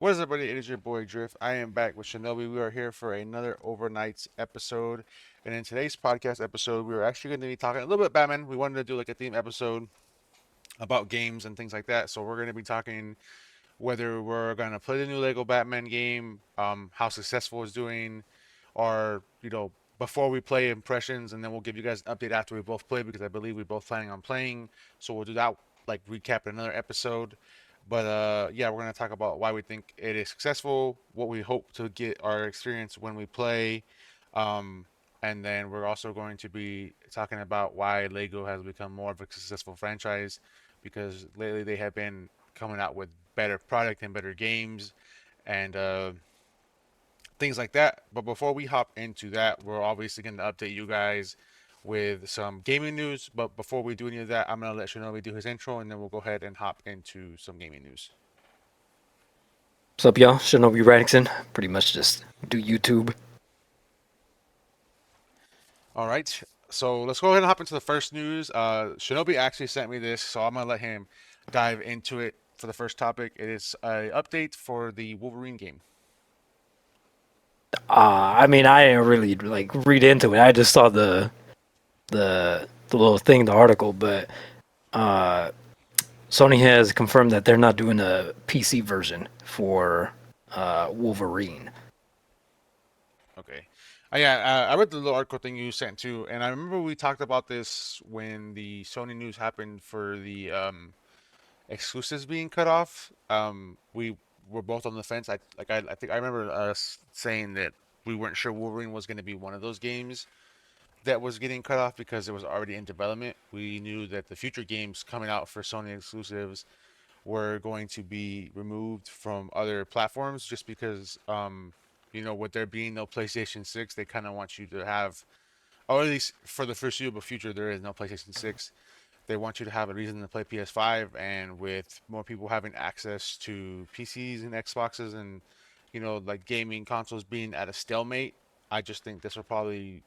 What is up, everybody? It is your boy Drift. I am back with Shinobi. We are here for another overnight episode. And in today's podcast episode, we are actually going to be talking a little bit Batman. We wanted to do like a theme episode about games and things like that. So we're going to be talking whether we're going to play the new Lego Batman game, how successful it's doing, or, before we play impressions, and then we'll give you guys an update after we both play because I believe we're both planning on playing. So we'll do that, like recap in another episode. But yeah, we're gonna talk about why we think it is successful, what we hope to get our experience when we play, um, and then we're also going to be talking about why Lego has become more of a successful franchise because lately they have been coming out with better product and better games and things like that. But before we hop into that, we're obviously going to update you guys with some gaming news. But before we do any of that, I'm going to let Shinobi do his intro and then we'll go ahead and hop into some gaming news. What's up, y'all? Shinobi Radixan. Pretty much just do YouTube. All right. So let's go ahead and hop into the first news. Shinobi actually sent me this, so I'm going to let him dive into it for the first topic. It is an update for the Wolverine game. I didn't really like read into it. I just saw the little thing, the article. But uh, Sony has confirmed that they're not doing a PC version for Wolverine. Okay. Yeah, I read the little article thing you sent too, and I remember we talked about this when the Sony news happened for the exclusives being cut off. We were both on the fence. I think I remember us saying that we weren't sure Wolverine was going to be one of those games that was getting cut off because it was already in development. We knew that the future games coming out for Sony exclusives were going to be removed from other platforms just because, with there being no PlayStation 6, they kind of want you to have, or at least for the foreseeable future, there is no PlayStation 6. They want you to have a reason to play PS5, and with more people having access to PCs and Xboxes and, like gaming consoles being at a stalemate, I just think this will probably,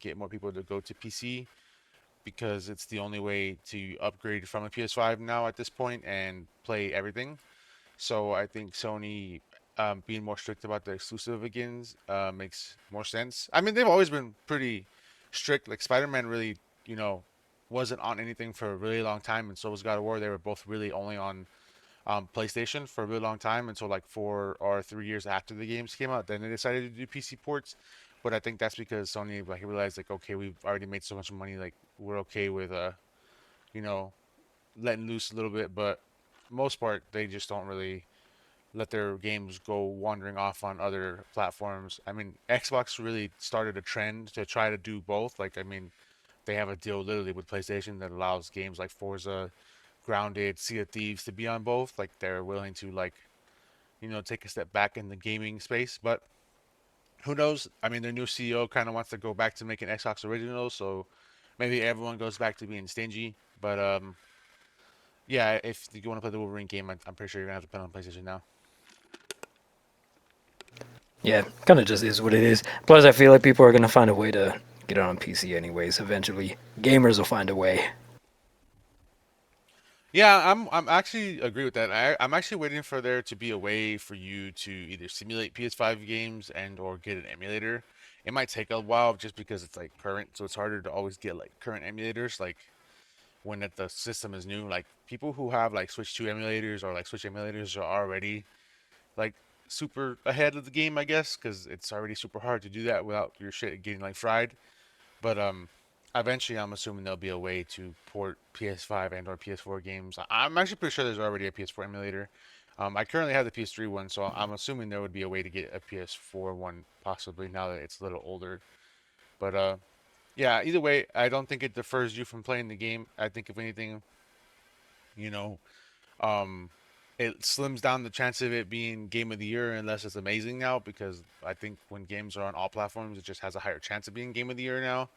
get more people to go to PC because it's the only way to upgrade from a PS5 now at this point and play everything. So I think Sony being more strict about the exclusive begins makes more sense. I mean, they've always been pretty strict. Like Spider-Man really, you know, wasn't on anything for a really long time, and so was God of War. They were both really only on PlayStation for a really long time until like 4 or 3 years after the games came out. Then they decided to do PC ports. But I think that's because Sony like realized like okay, we've already made so much money, like we're okay with you know, letting loose a little bit. But most part, they just don't really let their games go wandering off on other platforms. I mean, Xbox really started a trend to try to do both. Like, I mean, they have a deal literally with PlayStation that allows games like Forza, Grounded, Sea of Thieves to be on both. Like, they're willing to like, take a step back in the gaming space. But who knows? I mean, their new CEO kind of wants to go back to making Xbox originals, so maybe everyone goes back to being stingy. But yeah, if you want to play the Wolverine game, I'm pretty sure you're gonna have to play on PlayStation now. Yeah, kind of just is what it is. Plus, I feel like people are gonna find a way to get it on PC anyways. Eventually, gamers will find a way. Yeah, I'm actually agree with that. I'm actually waiting for there to be a way for you to either simulate PS5 games and or get an emulator. It might take a while just because it's like current, so it's harder to always get like current emulators. Like when the system is new, like people who have like Switch 2 emulators or like Switch emulators are already like super ahead of the game, I guess, because it's already super hard to do that without your shit getting like fried. But eventually, I'm assuming there'll be a way to port PS5 and or PS4 games. I'm actually pretty sure there's already a PS4 emulator. I currently have the PS3 one, so I'm assuming there would be a way to get a PS4 one possibly now that it's a little older. But yeah, either way, I don't think it defers you from playing the game. I think if anything, you know, um, it slims down the chance of it being game of the year unless it's amazing now because I think when games are on all platforms, it just has a higher chance of being game of the year now.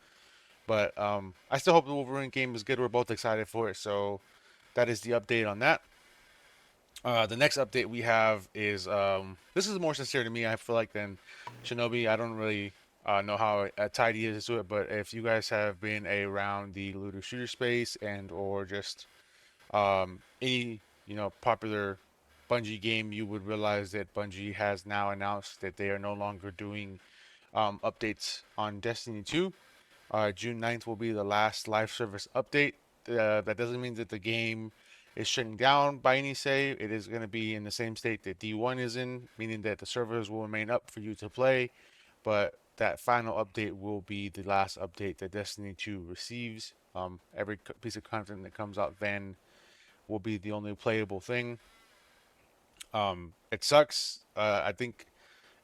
But I still hope the Wolverine game is good. We're both excited for it. So that is the update on that. The next update we have is this is more sincere to me. I feel like than Shinobi. I don't really know how tied he is to it, but if you guys have been around the looter shooter space and or just any popular Bungie game, you would realize that Bungie has now announced that they are no longer doing updates on Destiny 2. June 9th will be the last live service update. That doesn't mean that the game is shutting down by any say. It is going to be in the same state that D1 is in, meaning that the servers will remain up for you to play, but that final update will be the last update that Destiny 2 receives. Every piece of content that comes out then will be the only playable thing. It sucks. I think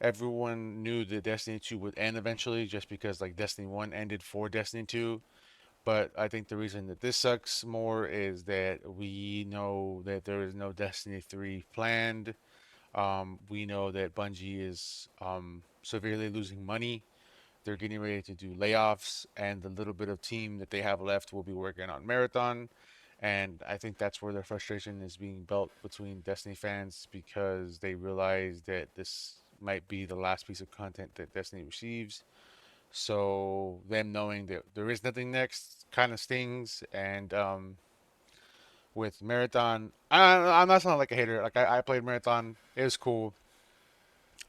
everyone knew that Destiny 2 would end eventually just because like Destiny 1 ended for Destiny 2. But I think the reason that this sucks more is that we know that there is no Destiny 3 planned. We know that Bungie is severely losing money. They're getting ready to do layoffs, and the little bit of team that they have left will be working on Marathon. And I think that's where their frustration is being built between Destiny fans because they realize that this might be the last piece of content that Destiny receives. So them knowing that there is nothing next kind of stings. And with Marathon, I'm not sounding like a hater. Like I played Marathon, it was cool.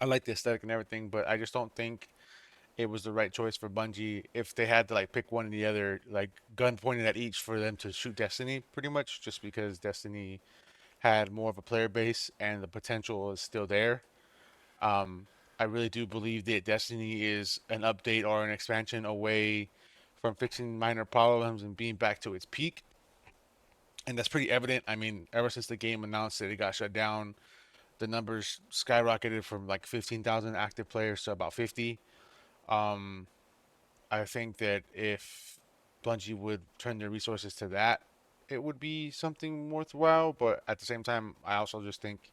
I like the aesthetic and everything, but I just don't think it was the right choice for Bungie if they had to like pick one or the other, like gun pointed at each for them to shoot Destiny, pretty much, just because Destiny had more of a player base and the potential is still there. Um, I really do believe that Destiny is an update or an expansion away from fixing minor problems and being back to its peak. And that's pretty evident. I mean, ever since the game announced that it got shut down, the numbers skyrocketed from like 15,000 active players to about 50. Um, I think that if Bungie would turn their resources to that, it would be something worthwhile. But at the same time, I also just think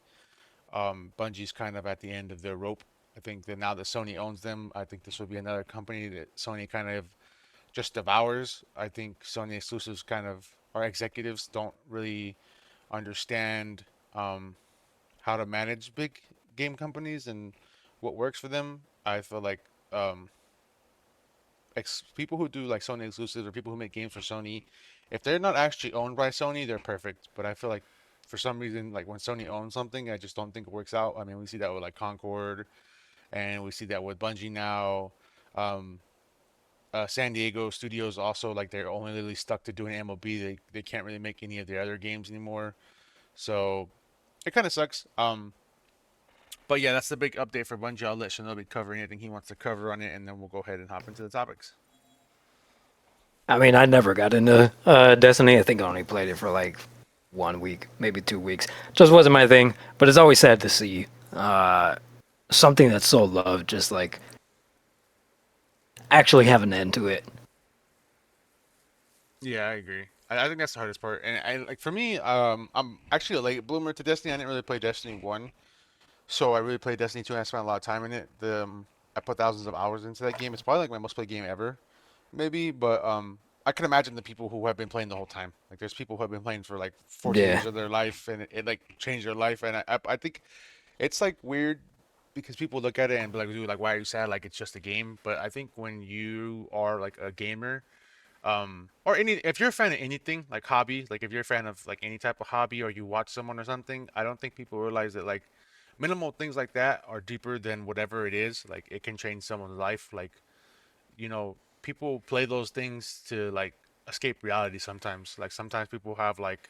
Bungie's kind of at the end of their rope. I think that now that Sony owns them, I think this will be another company that Sony kind of just devours. I think Sony exclusives kind of, our executives don't really understand um, how to manage big game companies and what works for them. I feel like um, people who do like Sony exclusives or people who make games for Sony, if they're not actually owned by Sony, they're perfect. But I feel like for some reason, like when Sony owns something, I just don't think it works out. I mean, we see that with like Concord, and we see that with Bungie now. Um, San Diego studios also like they're only literally stuck to doing MLB. They can't really make any of their other games anymore. So it kind of sucks. But yeah, that's the big update for Bungie. I'll let Shinobi cover anything he wants to cover on it, and then we'll go ahead and hop into the topics. I mean, I never got into Destiny. I think I only played it for like 1 week, maybe 2 weeks. Just wasn't my thing. But it's always sad to see something that's so loved just like actually have an end to it. Yeah, I agree. I think that's the hardest part. And I like for me, I'm actually a late bloomer to Destiny. I didn't really play Destiny 1, so I really played Destiny 2 and I spent a lot of time in it. I put thousands of hours into that game. It's probably like my most played game ever, maybe, but I can imagine the people who have been playing the whole time. Like there's people who have been playing for like 40 Yeah, years of their life and it like changed their life and I think it's like weird because people look at it and be like, dude, like why are you sad? Like it's just a game. But I think when you are like a gamer or any if you're a fan of anything like hobby, like if you're a fan of like any type of hobby or you watch someone or something, I don't think people realize that like minimal things like that are deeper than whatever it is. Like it can change someone's life. Like people play those things to like escape reality sometimes. Like sometimes people have like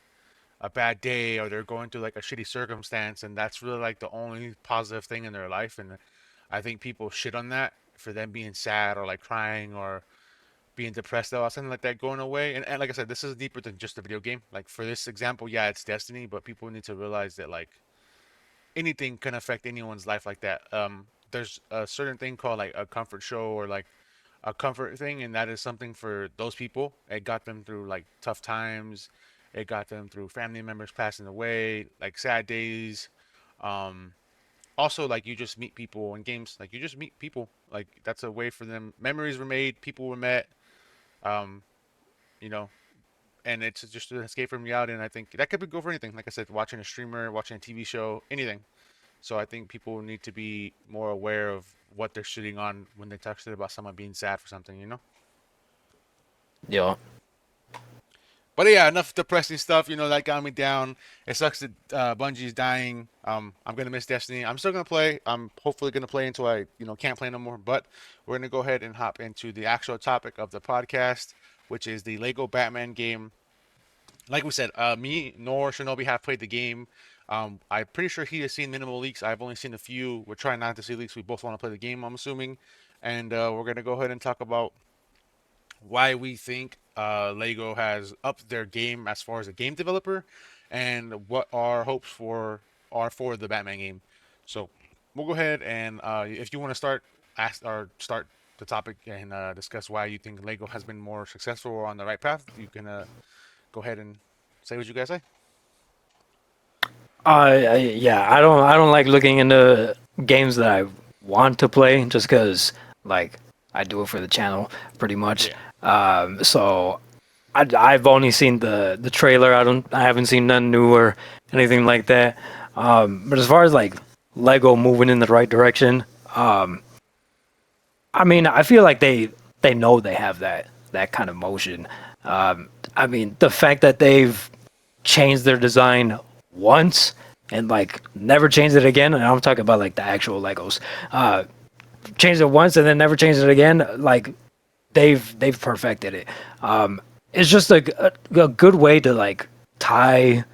a bad day or they're going through like a shitty circumstance and that's really like the only positive thing in their life. And I think people shit on that for them being sad or like crying or being depressed about something like that going away. And like I said, this is deeper than just a video game. Like for this example, yeah, it's Destiny, but people need to realize that like anything can affect anyone's life like that. There's a certain thing called like a comfort show or like a comfort thing, and that is something for those people. It got them through like tough times. It got them through family members passing away, like sad days. Um, Also, like you just meet people in games. Like you just meet people. Like that's a way for them. Memories were made. People were met. Um, you know, and it's just an escape from reality. And I think that could go for anything. Like I said, watching a streamer, watching a TV show, anything. So I think people need to be more aware of what they're shooting on when they talk shit about someone being sad for something. yeah. But yeah, enough depressing stuff. That got me down. It sucks that Bungie's dying. I'm gonna miss Destiny. I'm still gonna play. I'm hopefully gonna play until I, can't play no more. But we're gonna go ahead and hop into the actual topic of the podcast, which is the Lego Batman game. Like we said, me nor Shinobi have played the game. I'm pretty sure he has seen minimal leaks. I've only seen a few. We're trying not to see leaks. We both want to play the game, I'm assuming. And we're gonna go ahead and talk about why we think Lego has upped their game as far as a game developer, and what our hopes for the Batman game. So we'll go ahead and if you want to start the topic and discuss why you think Lego has been more successful or on the right path, you can go ahead and say what you guys say. Yeah, I don't like looking into games that I want to play just because like I do it for the channel pretty much. Yeah. So I've only seen the trailer. I haven't seen none new or anything like that. But as far as like Lego moving in the right direction, um, I mean, I feel like they know they have that kind of motion. I mean, the fact that they've changed their design once and like never changed it again, and I'm talking about like the actual Legos, changed it once and then never changed it again. Like they've perfected it. It's just a good way to like tie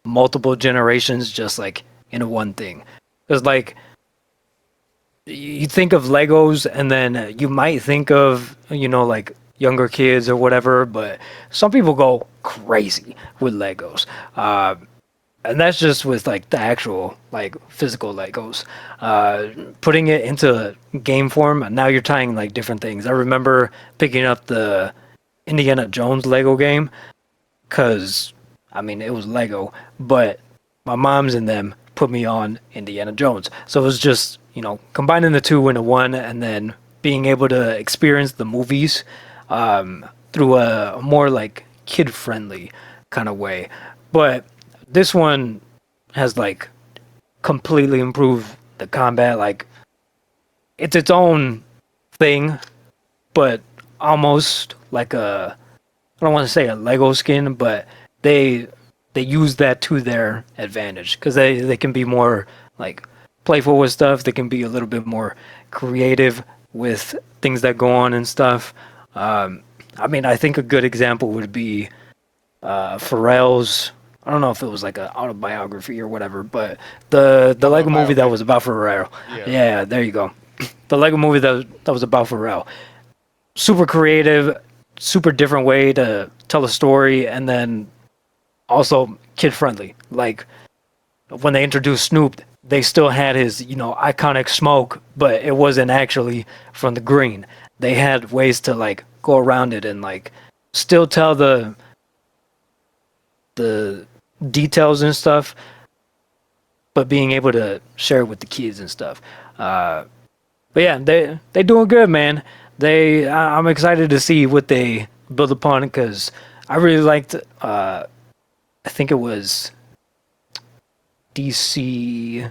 multiple generations just like into one thing. Because like you think of Legos and then you might think of, like younger kids or whatever, but some people go crazy with Legos. And that's just with like the actual like physical Legos. Putting it into game form, now you're tying like different things. I remember picking up the Indiana Jones Lego game because I mean it was Lego, but my mom's and them put me on Indiana Jones. So it was just combining the two into one, and then being able to experience the movies through a more like kid friendly kind of way. But this one has like completely improved the combat. Like it's its own thing, but almost like I don't want to say a Lego skin, but they they use that to their advantage because they can be more like playful with stuff. They can be a little bit more creative with things that go on and stuff. I mean, I think a good example would be Pharrell's. I don't know if it was like an autobiography or whatever, but the Talking Lego about movie that biopic. was about Pharrell. Yeah. Yeah, there you go. The Lego movie that was about Pharrell. Super creative, super different way to tell a story, and then also kid friendly. Like when they introduced Snoop, they still had his iconic smoke, but it wasn't actually from the green. They had ways to like go around it and like still tell the details and stuff, but being able to share it with the kids and stuff. Uh, but yeah, they doing good, man. I'm excited to see what they build upon because I really liked. I think it was DC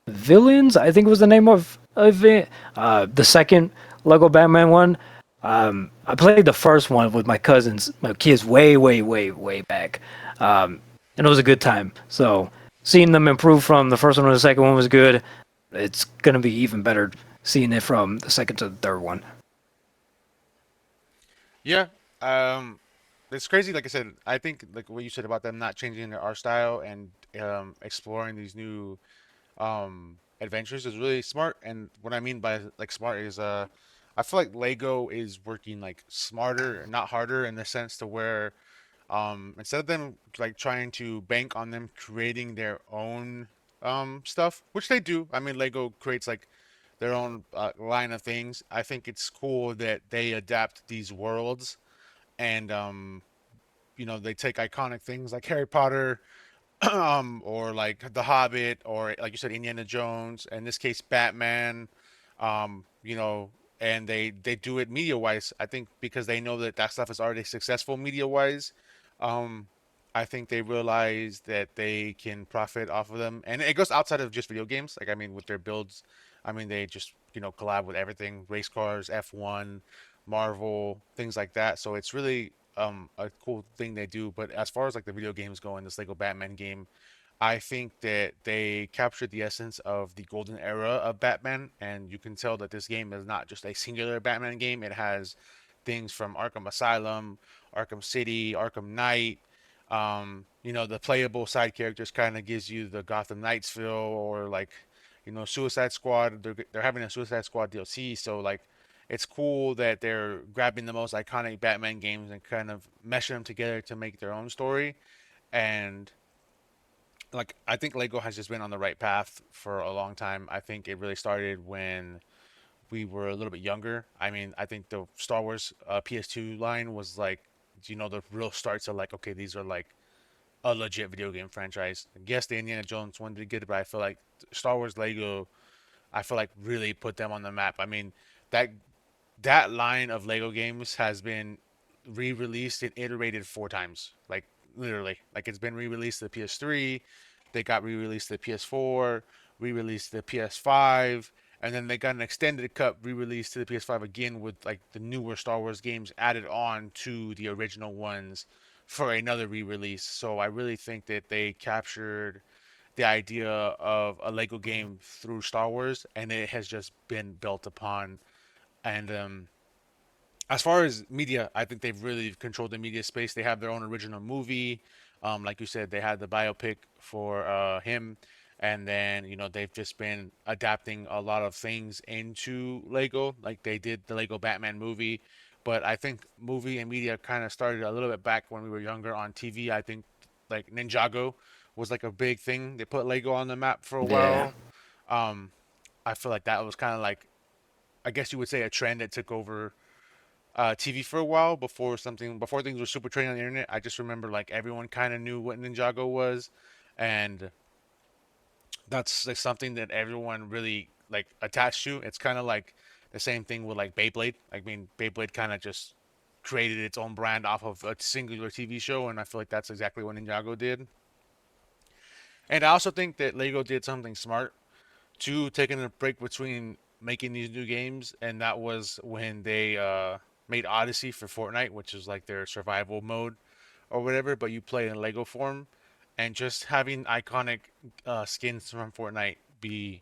Villains. I think was the name of it. The second Lego Batman one. I played the first one with my kids, way back, and it was a good time. So seeing them improve from the first one to the second one was good. It's gonna be even better seeing it from the second to the third one. Yeah. Um, it's crazy. Like I said, I think like what you said about them not changing their art style and exploring these new adventures is really smart. And what I mean by like smart is I feel like Lego is working like smarter, not harder, in the sense to where instead of them like trying to bank on them creating their own stuff, which they do. I mean, Lego creates like their own line of things. I think it's cool that they adapt these worlds and they take iconic things like Harry Potter, or like The Hobbit, or like you said, Indiana Jones. In this case, Batman. Um, you know, and they do it media wise. I think because they know that that stuff is already successful media wise. Um, I think they realize that they can profit off of them, and it goes outside of just video games. Like I mean, with their builds, I mean they just collab with everything: race cars, F1, Marvel, things like that. So it's really a cool thing they do. But as far as like the video games go in this Lego Batman game, I think that they captured the essence of the golden era of Batman, and you can tell that this game is not just a singular Batman game. It has things from Arkham Asylum, Arkham City, Arkham Knight. The playable side characters kind of gives you the Gotham Knights feel, or like, Suicide Squad. They're having a Suicide Squad DLC, so like, it's cool that they're grabbing the most iconic Batman games and kind of meshing them together to make their own story. And like I think Lego has just been on the right path for a long time. I think it really started when we were a little bit younger. I mean, I think the Star Wars PS2 line was like, the real starts of like, okay, these are like a legit video game franchise. Yes, the Indiana Jones one did good, but I feel like Star Wars Lego, I feel like really put them on the map. I mean, that that line of Lego games has been re-released and iterated 4 times. Like literally, like it's been re-released to the PS3, they got re-released to the PS4, re-released to the PS5, and then they got an extended cut re-released to the PS5 again with like the newer Star Wars games added on to the original ones for another re-release. So I really think that they captured the idea of a Lego game through Star Wars, and it has just been built upon. And as far as media, I think they've really controlled the media space. They have their own original movie. Like you said, they had the biopic for him, and then they've just been adapting a lot of things into Lego. Like they did the Lego Batman movie, but I think movie and media kind of started a little bit back when we were younger on TV. I think like Ninjago was like a big thing. They put Lego on the map for a Yeah. while. Um, I feel like that was kind of like, I guess you would say, a trend that took over TV for a while before things were super trendy on the internet. I just remember like everyone kind of knew what Ninjago was, and that's like something that everyone really like attached to. It's kind of like the same thing with like Beyblade. I mean, Beyblade kind of just created its own brand off of a singular TV show, and I feel like that's exactly what Ninjago did. And I also think that Lego did something smart too, taking a break between making these new games, and that was when they made Odyssey for Fortnite, which is like their survival mode or whatever, but you play in Lego form, and just having iconic skins from Fortnite be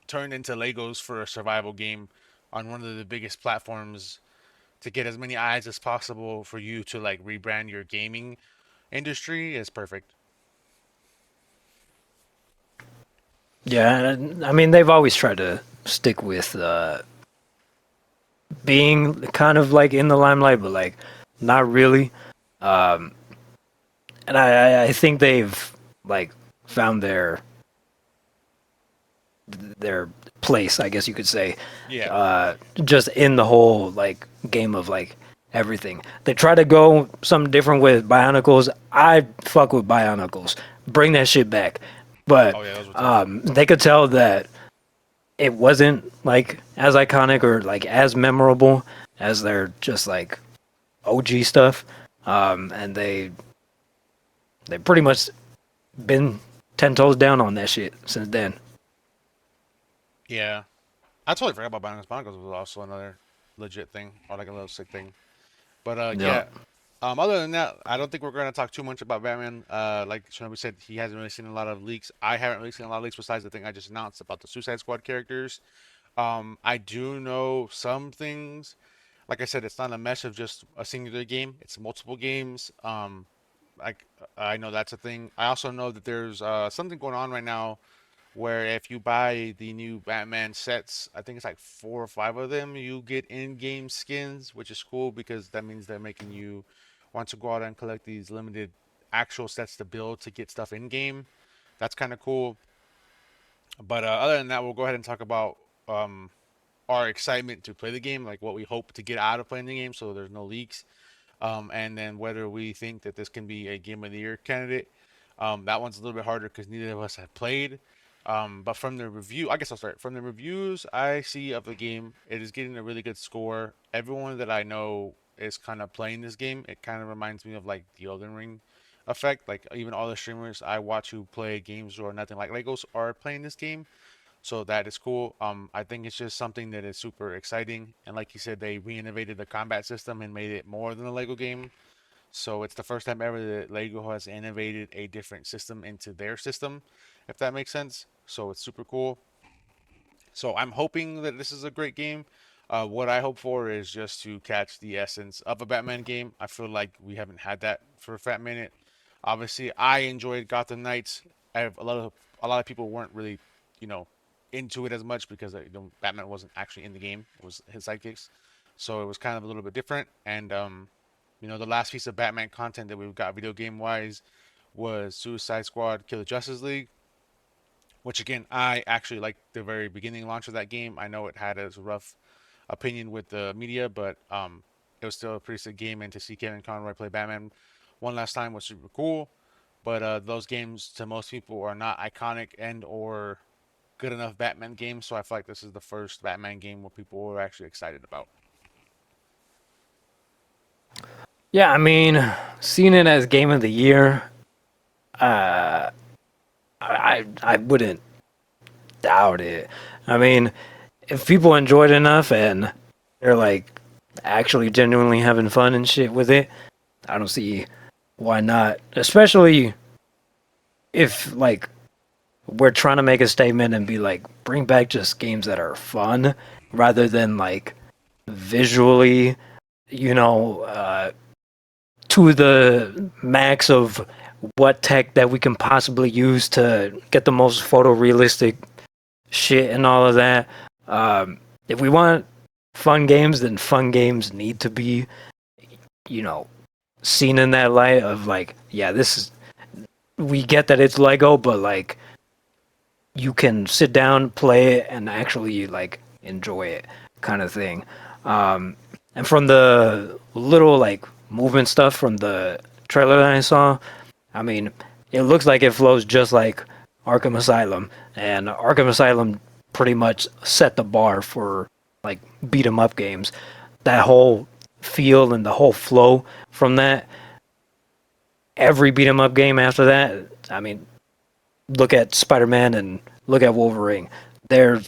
turned into Legos for a survival game on one of the biggest platforms to get as many eyes as possible for you to like rebrand your gaming industry is perfect. Yeah, and I mean they've always tried to stick with being kind of like in the limelight, but like not really. Um, and I think they've like found their place, I guess you could say, Yeah. just in the whole like game of like everything. They try to go something different with Bionicles. I fuck with Bionicles. Bring that shit back. But Oh yeah, those were tough. they could tell that it wasn't like as iconic or like as memorable as their just like OG stuff. And they pretty much been 10 toes down on that shit since then. Yeah. I totally forgot about Bonicles. Bonicles was also another legit thing, or like a little sick thing. But Yeah. yeah. Other than that, I don't think we're gonna talk too much about Batman. Like Shinobi said, he hasn't really seen a lot of leaks. I haven't really seen a lot of leaks besides the thing I just announced about the Suicide Squad characters. I do know some things. Like I said, it's not a mesh of just a singular game. It's multiple games. Like I know that's a thing. I also know that there's something going on right now where if you buy the new Batman sets, I think it's like 4 or 5 of them, you get in-game skins, which is cool because that means they're making you want to go out and collect these limited actual sets to build to get stuff in-game. That's kind of cool. But other than that, we'll go ahead and talk about um, our excitement to play the game, like what we hope to get out of playing the game, so there's no leaks. And then whether we think that this can be a Game of the Year candidate. That one's a little bit harder because neither of us have played. But from the review, I guess I'll start. From the reviews I see of the game, it is getting a really good score. Everyone that I know is kind of playing this game. It kind of reminds me of like the Elden Ring effect. Like even all the streamers I watch who play games or nothing like Legos are playing this game. So that is cool. I think it's just something that is super exciting. And like you said, they re-innovated the combat system and made it more than a Lego game. So it's the first time ever that Lego has innovated a different system into their system, if that makes sense. So it's super cool. So I'm hoping that this is a great game. What I hope for is just to catch the essence of a Batman game. I feel like we haven't had that for a fat minute. Obviously, I enjoyed Gotham Knights. I have a lot of people weren't really, you know, into it as much because Batman wasn't actually in the game. It was his sidekicks, so it was kind of a little bit different. And the last piece of Batman content that we've got video game wise was Suicide Squad: Kill the Justice League, which again I actually liked the very beginning launch of that game. I know it had a rough opinion with the media, but it was still a pretty sick game, and to see Kevin Conroy play Batman one last time was super cool. But those games to most people are not iconic and or good enough Batman games, so I feel like this is the first Batman game where people were actually excited about. Yeah, I mean, seeing it as game of the year, uh, I wouldn't doubt it. I mean, if people enjoyed it enough and they're like actually genuinely having fun and shit with it, I don't see why not. Especially if like we're trying to make a statement and be like bring back just games that are fun rather than like visually, you know, to the max of what tech that we can possibly use to get the most photorealistic shit and all of that. If we want fun games, then fun games need to be, you know, seen in that light of like, yeah, this is. We get that it's Lego, but like you can sit down, play it, and actually like enjoy it, kind of thing. Um, and from the little like movement stuff from the trailer that I saw, I mean, it looks like it flows just like Arkham Asylum, and Arkham Asylum pretty much set the bar for like beat 'em up games. That whole feel and the whole flow from that, every beat 'em up game after that, I mean, look at Spider-Man and look at Wolverine. They're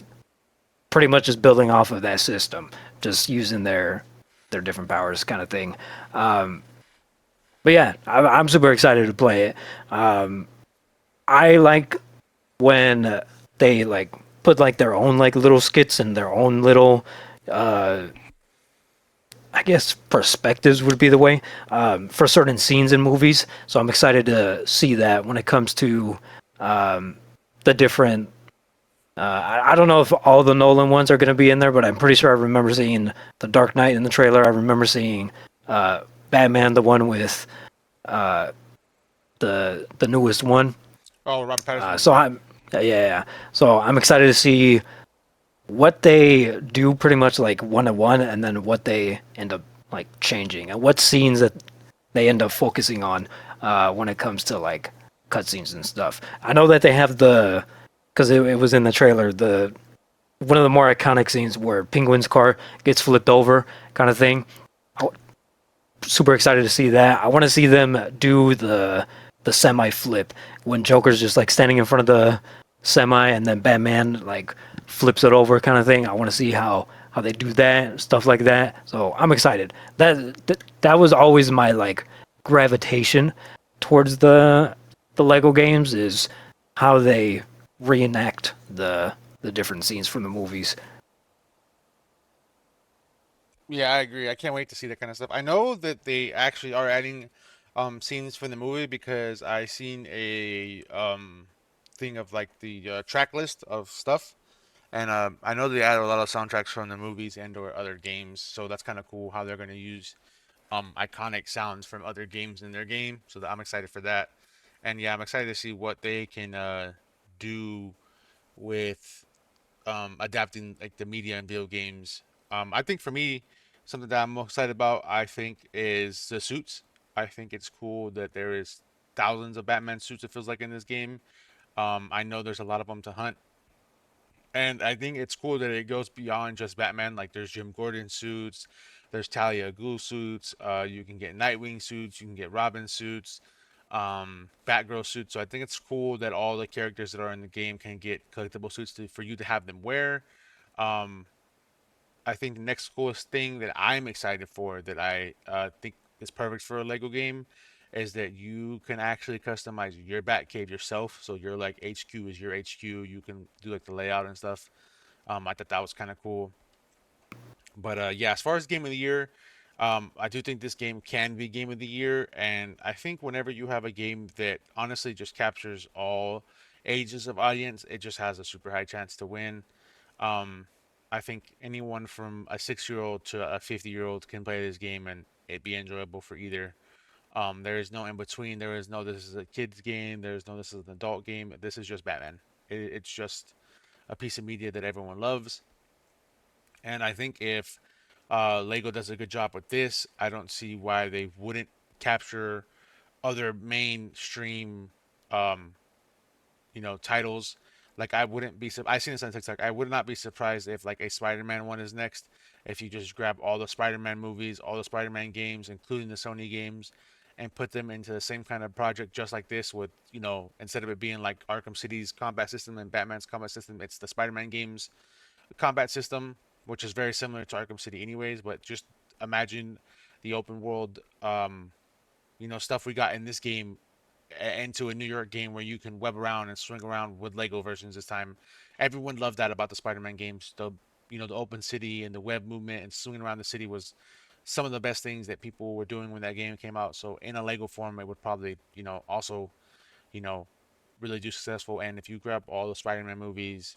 pretty much just building off of that system, just using their different powers, kind of thing. Um, but yeah, I'm super excited to play it. Um, I like when they like put like their own like little skits and their own little uh I guess perspectives would be the way for certain scenes in movies. So I'm excited to see that when it comes to the different. I don't know if all the Nolan ones are going to be in there, but I'm pretty sure I remember seeing the Dark Knight in the trailer. I remember seeing Batman, the one with uh, the newest one. Oh, Robert Pattinson, So yeah. I'm yeah, yeah, yeah. So I'm excited to see what they do pretty much like one to one, and then what they end up like changing, and what scenes that they end up focusing on when it comes to like cutscenes and stuff. I know that they have the because it was in the trailer the one of the more iconic scenes where Penguin's car gets flipped over, kind of thing. Super excited to see that. I want to see them do the semi flip when Joker's just like standing in front of the semi and then Batman like flips it over kind of thing. I want to see how they do that, stuff like that. So I'm excited. That was always my like gravitation towards the Lego games is how they reenact the different scenes from the movies. Yeah, I agree. I can't wait to see that kind of stuff. I know that they actually are adding scenes from the movie because I seen a thing of like the track list of stuff, and I know they added a lot of soundtracks from the movies and or other games. So that's kind of cool how they're going to use iconic sounds from other games in their game. So I'm excited for that. And yeah, I'm excited to see what they can do with adapting like the media and video games. I think for me, something that I'm most excited about, I think, is the suits. I think it's cool that there is thousands of Batman suits. It feels like in this game. I know there's a lot of them to hunt, and I think it's cool that it goes beyond just Batman. Like there's Jim Gordon suits, there's Talia al Ghul suits. You can get Nightwing suits. You can get Robin suits. Batgirl suits. So I think it's cool that all the characters that are in the game can get collectible suits for you to have them wear. Um, I think the next coolest thing that I'm excited for that I think is perfect for a Lego game is that you can actually customize your Batcave yourself. So your like HQ is your HQ. You can do like the layout and stuff. I thought that was kind of cool. But yeah, as far as game of the year, I do think this game can be game of the year, and I think whenever you have a game that honestly just captures all ages of audience, it just has a super high chance to win. Um, I think anyone from a 6-year-old to a 50-year-old can play this game and it be enjoyable for either. There is no in between. There is no this is a kid's game. There is no this is an adult game. This is just Batman. It's just a piece of media that everyone loves. And I think if Lego does a good job with this, I don't see why they wouldn't capture other mainstream, um, titles. Like I wouldn't be. I seen this on TikTok. I would not be surprised if like a Spider-Man one is next. If you just grab all the Spider-Man movies, all the Spider-Man games, including the Sony games, and put them into the same kind of project, just like this, with instead of it being like Arkham City's combat system and Batman's combat system, it's the Spider-Man games combat system, which is very similar to Arkham City, anyways. But just imagine the open world, stuff we got in this game into a New York game where you can web around and swing around with Lego versions this time. Everyone loved that about the Spider-Man games. The open city and the web movement and swinging around the city was some of the best things that people were doing when that game came out. So in a Lego form, it would probably, also, you know, really do successful. And if you grab all the Spider-Man movies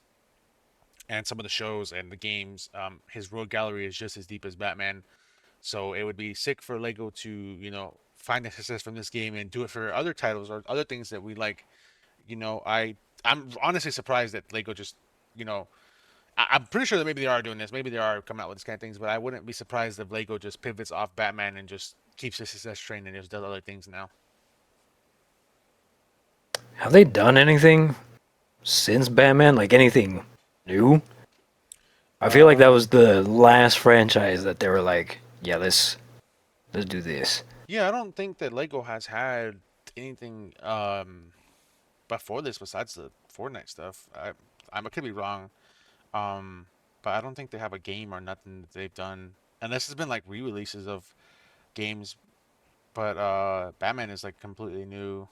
and some of the shows and the games, his road gallery is just as deep as Batman. So it would be sick for Lego to, find a success from this game and do it for other titles or other things that we like. I'm honestly surprised that Lego just, you know, I'm pretty sure that maybe they are doing this. Maybe they are coming out with this kind of things, but I wouldn't be surprised if Lego just pivots off Batman and just keeps the success train and just does other things now. Have they done anything since Batman? Like anything new? I feel like that was Um, the last franchise that they were like, yeah, let's do this. yeah, I don't think that Lego has had anything before this besides the Fortnite stuff. I could be wrong. Um, but I don't think they have a game or nothing that they've done unless it's been like re-releases of games. But Batman is like completely new.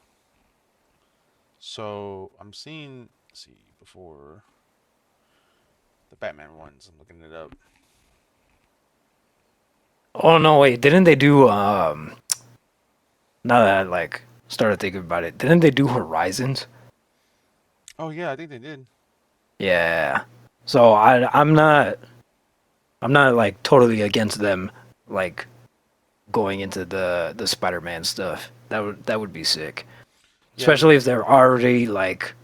So I'm seeing, let's see, before the Batman ones, I'm looking it up. Oh no, wait, didn't they do now that I like started thinking about it, didn't they do Horizons? Oh yeah, I think they did. Yeah. So I'm not like totally against them like going into the Spider-Man stuff. That would be sick. Yeah, Especially if they're already like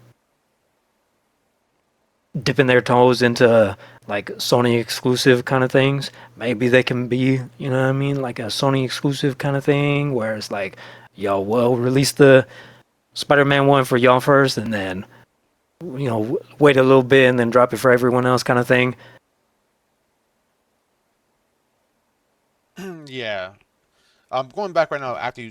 dipping their toes into like Sony exclusive kind of things. Maybe they can be, you know what I mean, like a Sony exclusive kind of thing where it's like, yo, well, release the Spider-Man one for y'all first, and then wait a little bit and then drop it for everyone else kind of thing. yeah. I'm going back right now after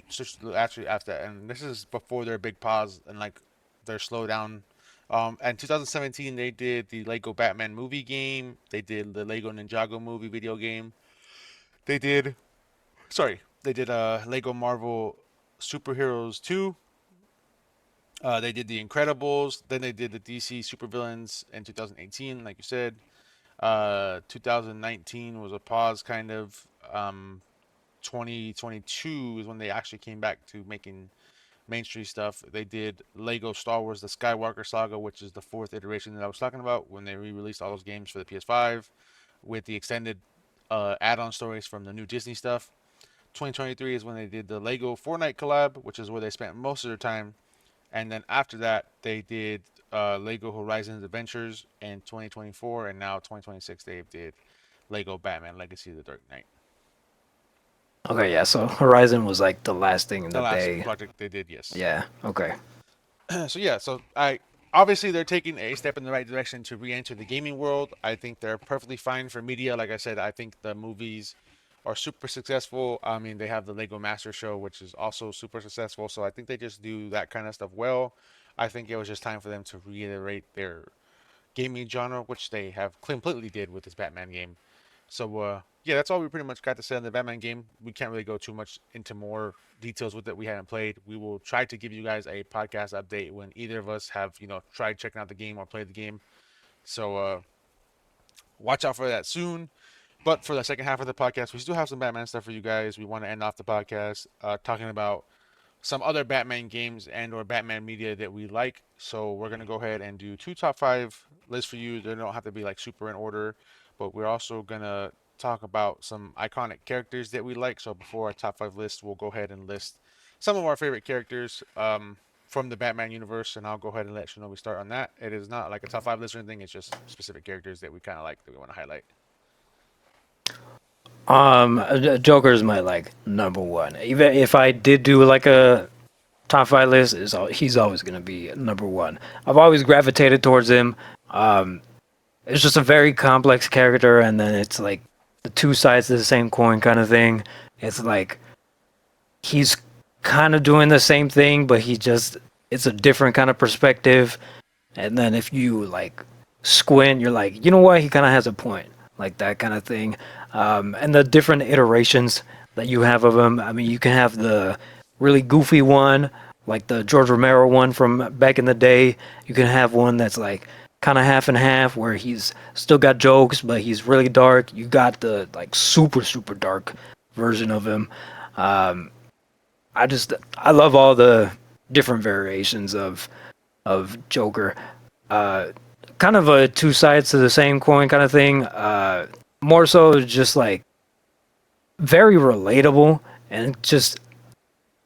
actually after that, and this is before their big pause and like their slowdown. In 2017, they did the Lego Batman movie game. They did the Lego Ninjago movie video game. They did, sorry, they did Lego Marvel Superheroes 2. They did the Incredibles. Then they did the DC Supervillains in 2018, like you said. 2019 was a pause, kind of. 2022 is when they actually came back to making mainstream stuff. They did Lego Star Wars: The Skywalker Saga, which is the fourth iteration that I was talking about when they re-released all those games for the PS5 with the extended add-on stories from the new Disney stuff. 2023 is when they did the Lego Fortnite collab, which is where they spent most of their time. And then after that, they did Lego Horizons Adventures in 2024, and now 2026 they did Lego Batman Legacy of the Dark Knight. Okay, yeah. So Horizon was like the last thing The that last they. project they did, yes. Yeah. Okay. So yeah, so I obviously they're taking a step in the right direction to re-enter the gaming world. I think they're perfectly fine for media. Like I said, I think the movies are super successful. I mean, they have the Lego Master Show, which is also super successful. So I think they just do that kind of stuff well. I think it was just time for them to reiterate their gaming genre, which they have completely did with this Batman game. So yeah, that's all we pretty much got to say on the Batman game. We can't really go too much into more details with it. We haven't played. We will try to give you guys a podcast update when either of us have tried checking out the game or played the game. So watch out for that soon. But for the second half of the podcast, we still have some Batman stuff for you guys. We want to end off the podcast talking about some other Batman games and or Batman media that we like. So we're gonna go ahead and do two top five lists for you. They don't have to be like super in order, but we're also gonna talk about some iconic characters that we like. So before our top five list, we'll go ahead and list some of our favorite characters from the Batman universe, and I'll go ahead and let Shinobi start on that. It is not like a top five list or anything. It's just specific characters that we kind of like that we want to highlight. Joker is my like number one. Even if I did do like a top five list, he's always gonna be number one. I've always gravitated towards him. It's just a very complex character, and then it's like the two sides of the same coin kind of thing. It's like he's kind of doing the same thing, but it's a different kind of perspective. And then if you like squint, you're like, you know what? He kind of has a point, like that kind of thing. And the different iterations that you have of him. I mean, you can have the really goofy one, like the George Romero one from back in the day. You can have one that's like kind of half and half, where he's still got jokes, but he's really dark. You got the like super super dark version of him. Um, I love all the different variations of Joker. Uh, Kind of a two sides to the same coin kind of thing. More so just like very relatable, and just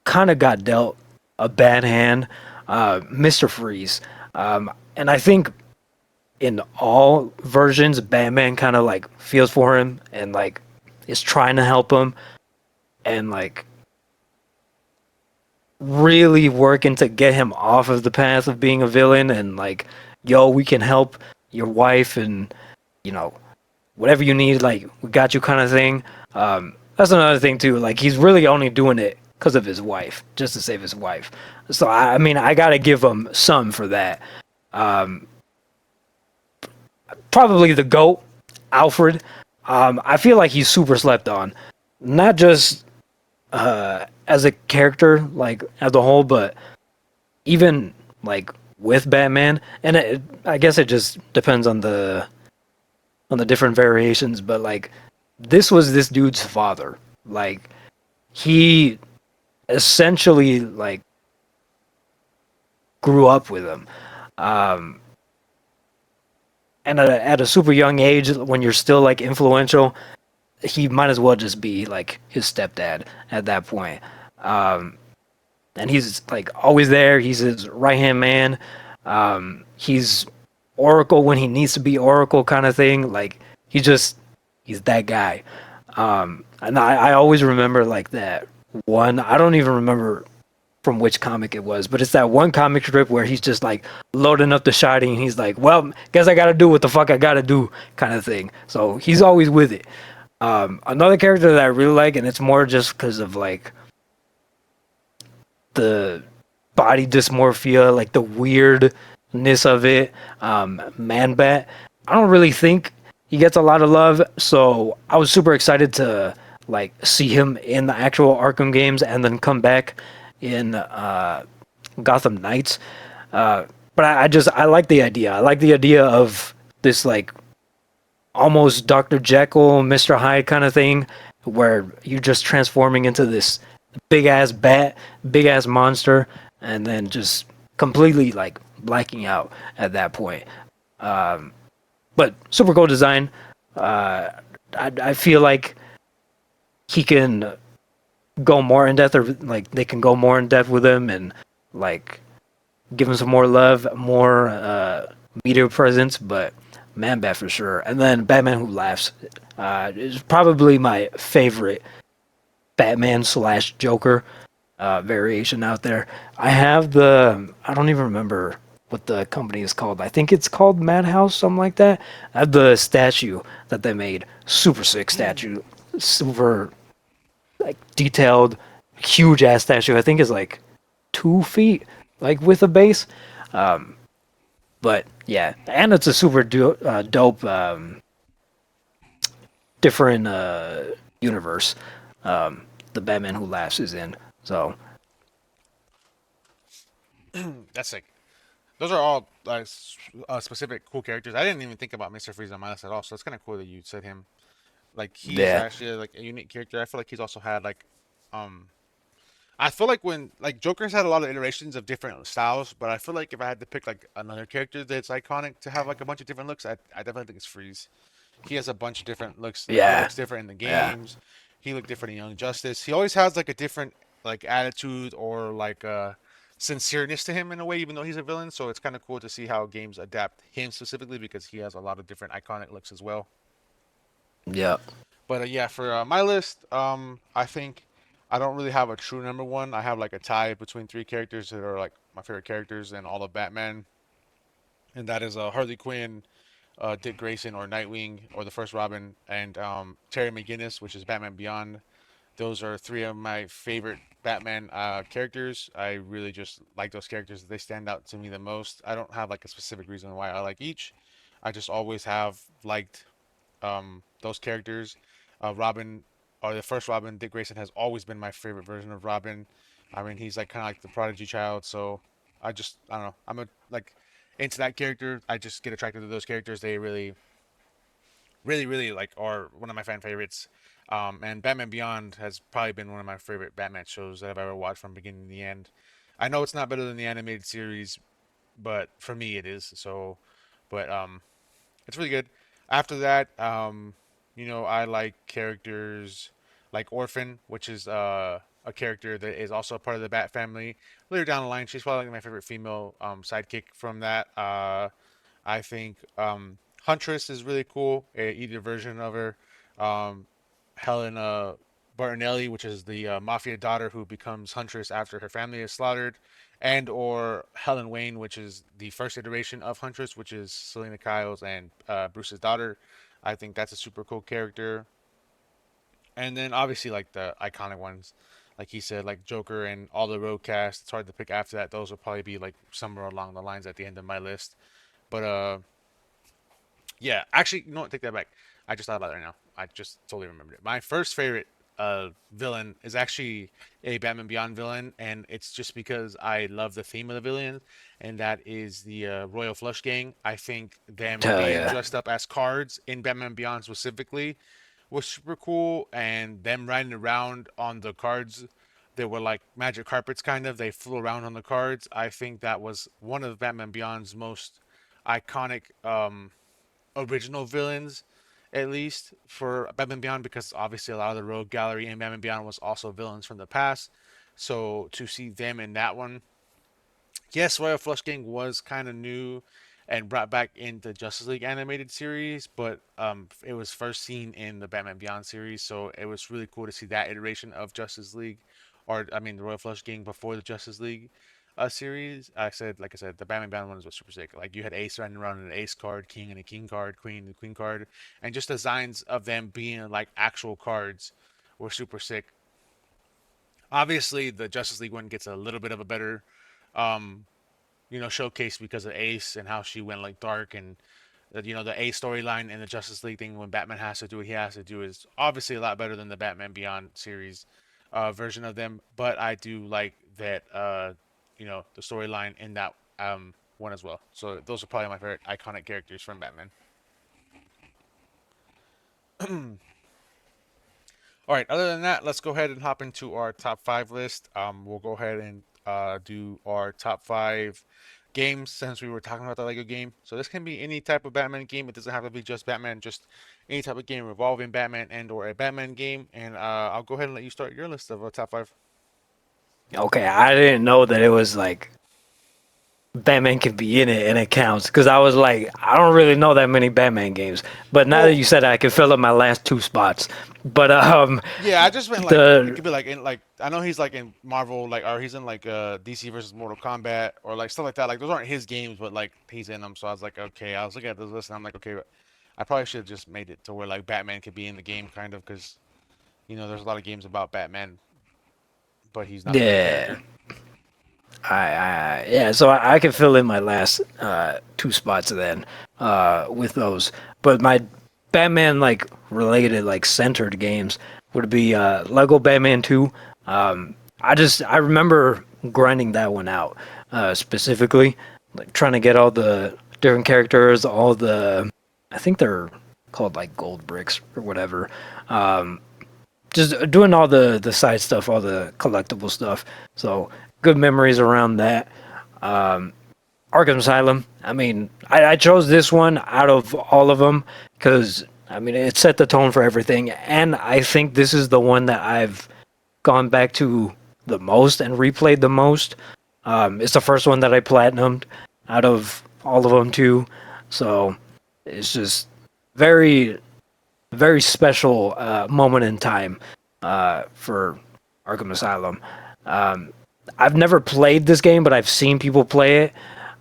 kind of got dealt a bad hand. Mr. Freeze. And I think in all versions, Batman kind of like feels for him and like is trying to help him, and like really working to get him off of the path of being a villain, and like, yo, we can help your wife, and you know, whatever you need, like we got you kind of thing. That's another thing too. Like he's really only doing it because of his wife, just to save his wife. So I mean, I gotta give him some for that. Um, Probably the GOAT, Alfred. I feel like he's super slept on, not just as a character, like as a whole, but even like with Batman. And I guess it just depends on the different variations. But like, this was this dude's father. Like, he essentially like grew up with him. Um, and at a super young age, when you're still like influential, he might as well just be like his stepdad at that point. Um, and he's like always there. He's his right hand man. He's Oracle when he needs to be Oracle, kind of thing. Like he's that guy. And I always remember like that one. I don't even remember from which comic it was, but it's that one comic strip where he's just like loading up the shotty, and he's like, well, guess I gotta do what the fuck I gotta do, kind of thing. So he's always with it. Another character that I really like, and it's more just because of like the body dysmorphia, like the weirdness of it. Man Bat. I don't really think he gets a lot of love, so I was super excited to like see him in the actual Arkham games, and then come back in Gotham Knights. But I like the idea. I like the idea of this like almost Dr. Jekyll, Mr. Hyde kind of thing, where you're just transforming into this big ass bat, big ass monster, and then just completely like blacking out at that point. But super cool design. I feel like he can go more in depth, or like they can go more in depth with him, and like give him some more love, more media presence. But Man Bat for sure. And then Batman Who Laughs is probably my favorite Batman slash Joker variation out there. I don't even remember what the company is called. I think it's called Madhouse, something like that. I have the statue that they made. Super sick statue. super like detailed, huge ass statue. I think is like 2 feet, like with a base. But yeah, and it's a super dope, different universe. The Batman Who Laughs is in. So That's sick. Those are all specific cool characters. I didn't even think about Mr. Freeze on my list at all, so it's kind of cool that you said him. Like he's yeah, actually like a unique character. I feel like he's also had like, um, I feel like when like Joker's had a lot of iterations of different styles, but I feel like if I had to pick like another character that's iconic to have like a bunch of different looks, I definitely think it's Freeze. He has a bunch of different looks. Like he yeah, looks different in the yeah, games. He looked different in Young Justice. He always has like a different like attitude or like sincereness to him in a way, even though he's a villain. So it's kind of cool to see how games adapt him specifically because he has a lot of different iconic looks as well. yeah. But yeah, for my list, I think I don't really have a true number one. I have like a tie between three characters that are like my favorite characters in all of Batman, and that is Harley Quinn, Dick Grayson or Nightwing or the first Robin, and Terry McGinnis, which is Batman Beyond. Those are three of my favorite Batman characters. I really just like those characters. They stand out to me the most. I don't have like a specific reason why I like each. I just always have liked those characters. Robin, or the first Robin, Dick Grayson has always been my favorite version of Robin. I mean, he's like kind of like the prodigy child. So I don't know. I'm a like into that character. I just get attracted to those characters. They really like are one of my fan favorites. And Batman Beyond has probably been one of my favorite Batman shows that I've ever watched from beginning to the end. I know it's not better than the animated series, but for me it is. So, but it's really good. After that, I like characters like Orphan, which is a character that is also a part of the Bat family. Later down the line, she's probably my favorite female sidekick from that. I think Huntress is really cool. Either version of her. Um, Helena Bartonelli, which is the mafia daughter who becomes Huntress after her family is slaughtered, and or Helen Wayne, which is the first iteration of Huntress, which is Selena Kyle's and Bruce's daughter. I think that's a super cool character. And then obviously like the iconic ones, like he said, like Joker and all the Road cast. It's hard to pick after that. Those will probably be like somewhere along the lines at the end of my list. But yeah, actually, you know what? Take that back. I just thought about it right now. I just totally remembered it. My first favorite villain is actually a Batman Beyond villain, and it's just because I love the theme of the villain, and that is the Royal Flush Gang. I think them Hell being yeah. dressed up as cards in Batman Beyond specifically was super cool, and them riding around on the cards. They were like magic carpets, kind of. They flew around on the cards. I think that was one of Batman Beyond's most iconic original villains, at least for Batman Beyond, because obviously a lot of the Rogue Gallery in Batman Beyond was also villains from the past. So to see them in that one, yes, Royal Flush Gang was kind of new and brought back in the Justice League animated series, but it was first seen in the Batman Beyond series, so it was really cool to see that iteration of Justice League, or I mean the Royal Flush Gang before the Justice League series. Like I said, the Batman Beyond ones was super sick. Like you had Ace running around in an Ace card, King and a King card, Queen and a Queen card, and just designs of them being like actual cards were super sick. Obviously, the Justice League one gets a little bit of a better um, showcase because of Ace and how she went like dark and the Ace storyline in the Justice League thing when Batman has to do what he has to do is obviously a lot better than the Batman Beyond series version of them. But I do like that the storyline in that one as well. So those are probably my favorite iconic characters from Batman. All right. Other than that, let's go ahead and hop into our top five list. We'll go ahead and do our top five games since we were talking about the Lego game. So this can be any type of Batman game. It doesn't have to be just Batman. Just any type of game involving Batman and or a Batman game. And I'll go ahead and let you start your list of top five. Okay, I didn't know that it was like Batman can be in it and it counts because I was like, I don't really know that many Batman games. But now that Well, you said it, I can fill up my last two spots. But yeah, I just meant like it the could be like in like I know he's like in Marvel like or he's in like DC versus Mortal Kombat or like stuff like that. Like those aren't his games, but like he's in them. So I was like, okay. I was looking at this list and I'm like, okay, I probably should have just made it to where like Batman could be in the game kind of because there's a lot of games about Batman, but he's not the main Yeah, character. yeah. So I can fill in my last two spots then with those. But my Batman like related like centered games would be Lego Batman 2. I remember grinding that one out specifically, like trying to get all the different characters, all the I think they're called like gold bricks or whatever. Um, just doing all the side stuff, all the collectible stuff. So good memories around that. Arkham Asylum. I mean, I chose this one out of all of them because I mean it set the tone for everything, and I think this is the one that I've gone back to the most and replayed the most. It's the first one that I platinumed out of all of them too, so it's just very very special moment in time for Arkham Asylum. Um, I've never played this game, but I've seen people play it,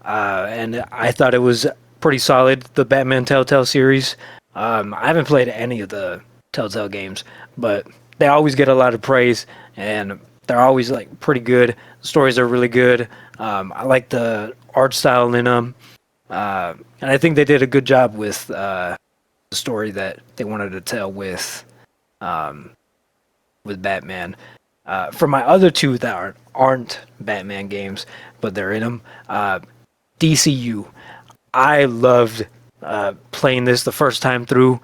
and I thought it was pretty solid. The Batman Telltale series. I haven't played any of the Telltale games, but they always get a lot of praise, and they're always like pretty good. The stories are really good. I like the art style in them, and I think they did a good job with the story that they wanted to tell um, with Batman. For my other two that aren't Batman games, but they're in them, DCU. I loved playing this the first time through.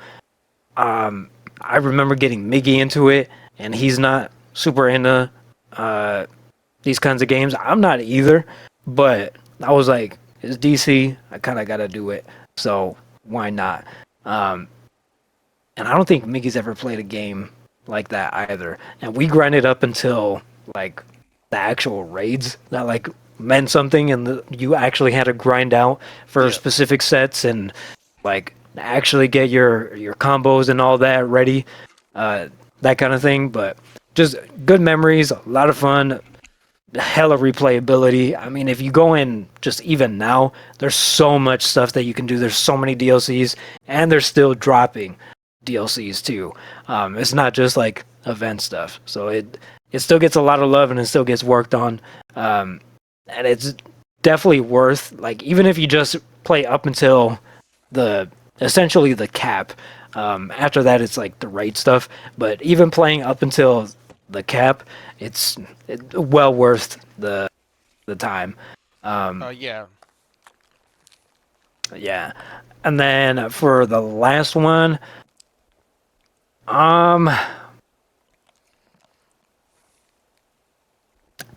I remember getting Miggy into it, and he's not super into uh, these kinds of games. I'm not either, but I was like, it's DC. I kind of got to do it, so why not? Um, and I don't think Mickey's ever played a game like that either. And we grinded up until like the actual raids that like meant something, and you actually had to grind out for Yeah. specific sets and like actually get your combos and all that ready, uh, that kind of thing. But just good memories, a lot of fun, hella replayability. I mean, if you go in just even now, there's so much stuff that you can do. There's so many DLCs, and they're still dropping DLCs too. It's not just like event stuff. So it still gets a lot of love and it still gets worked on. And it's definitely worth like even if you just play up until the essentially the cap. After that, it's like the raid stuff. But even playing up until the cap, well worth the time. Um, Yeah. yeah, and then for the last one, um,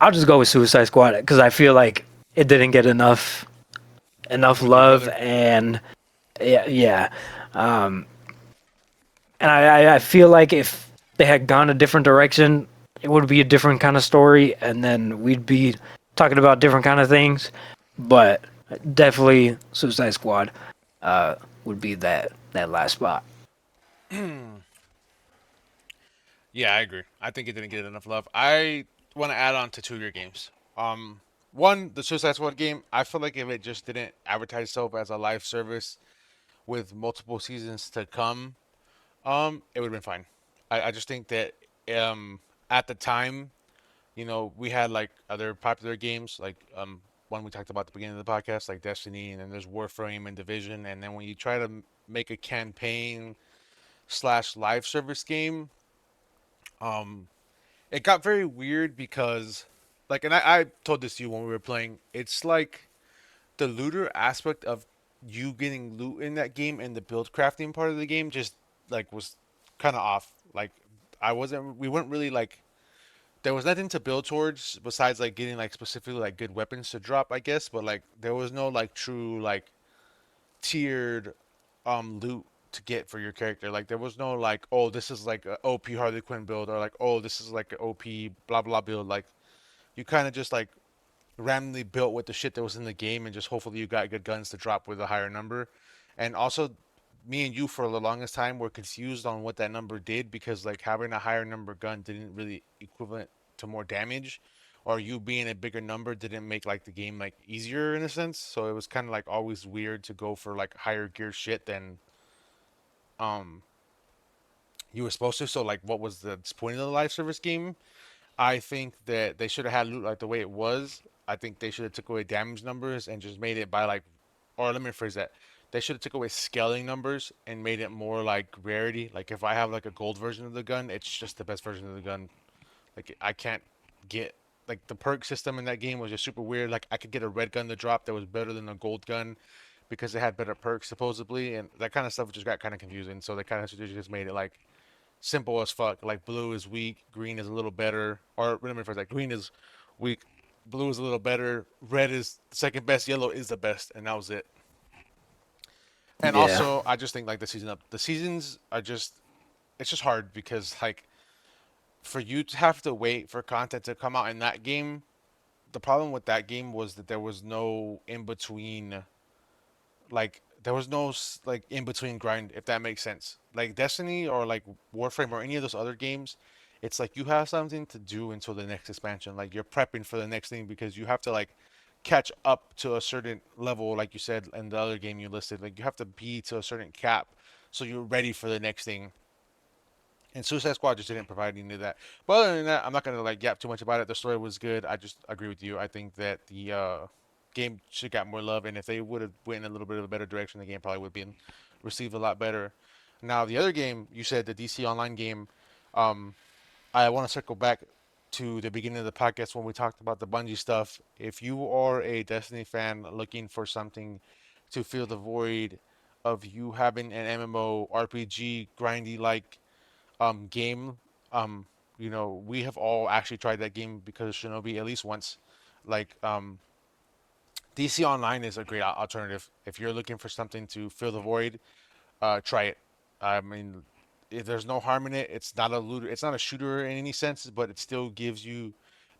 I'll just go with Suicide Squad because I feel like it didn't get enough With your love brother. and yeah. Um, and I feel like if they had gone a different direction, it would be a different kind of story, and then we'd be talking about different kind of things. But definitely, Suicide Squad would be that last spot. Yeah, I agree. I think it didn't get enough love. I want to add on to two of your games. One, the Suicide Squad game. I feel like if it just didn't advertise itself as a live service with multiple seasons to come, it would have been fine. I just think that um, at the time, we had like other popular games, like one we talked about at the beginning of the podcast, like Destiny, and then there's Warframe and Division, and then when you try to make a campaign slash live service game, um, it got very weird because, like, and I told this to you when we were playing. It's like the looter aspect of you getting loot in that game and the build crafting part of the game just like was kind of off. Like, we weren't really like there was nothing to build towards besides like getting like specifically like good weapons to drop, I guess. But like there was no like true like tiered loot to get for your character. Like there was no like, oh, this is like a OP Harley Quinn build, or like, oh, this is like a OP blah blah build. Like you kind of just like randomly built with the shit that was in the game, and just hopefully you got good guns to drop with a higher number. And also, me and you for the longest time were confused on what that number did, because like having a higher number gun didn't really equivalent to more damage, or you being a bigger number didn't make like the game like easier in a sense. So it was kind of like always weird to go for like higher gear shit than um you were supposed to. So like, what was the point of the live service game? I think that they should have had loot like the way it was. I think they should have took away damage numbers and just made it by like, or let me rephrase that. They should have took away scaling numbers and made it more like rarity. Like if I have like a gold version of the gun, it's just the best version of the gun. Like I can't get like the perk system in that game was just super weird. Like I could get a red gun to drop that was better than a gold gun because it had better perks supposedly, and that kind of stuff just got kind of confusing. So they kind of just made it like simple as fuck. Like blue is weak, green is a little better, or remember first like green is weak, blue is a little better, red is the second best, yellow is the best, and that was it. And Yeah, also, I just think like the seasons are just it's just hard because like for you to have to wait for content to come out in that game, the problem with that game was that there was no in between, like there was no like in between grind, if that makes sense. Like Destiny or like Warframe or any of those other games, it's like you have something to do until the next expansion. Like you're prepping for the next thing because you have to like catch up to a certain level, like you said in the other game you listed. Like you have to be to a certain cap so you're ready for the next thing. And Suicide Squad just didn't provide any of that. But other than that, I'm not gonna like yap too much about it. The story was good. I just agree with you. I think that the game should got more love, and if they would have went in a little bit of a better direction, the game probably would have been received a lot better. Now the other game you said, the DC Online game, um, I want to circle back to the beginning of the podcast when we talked about the Bungie stuff. If you are a Destiny fan looking for something to fill the void of you having an MMO RPG grindy like game. Um, we have all actually tried that game because of Shinobi at least once. Like DC Online is a great alternative if you're looking for something to fill the void. Try it. I mean, if there's no harm in it. It's not a looter. It's not a shooter in any sense, but it still gives you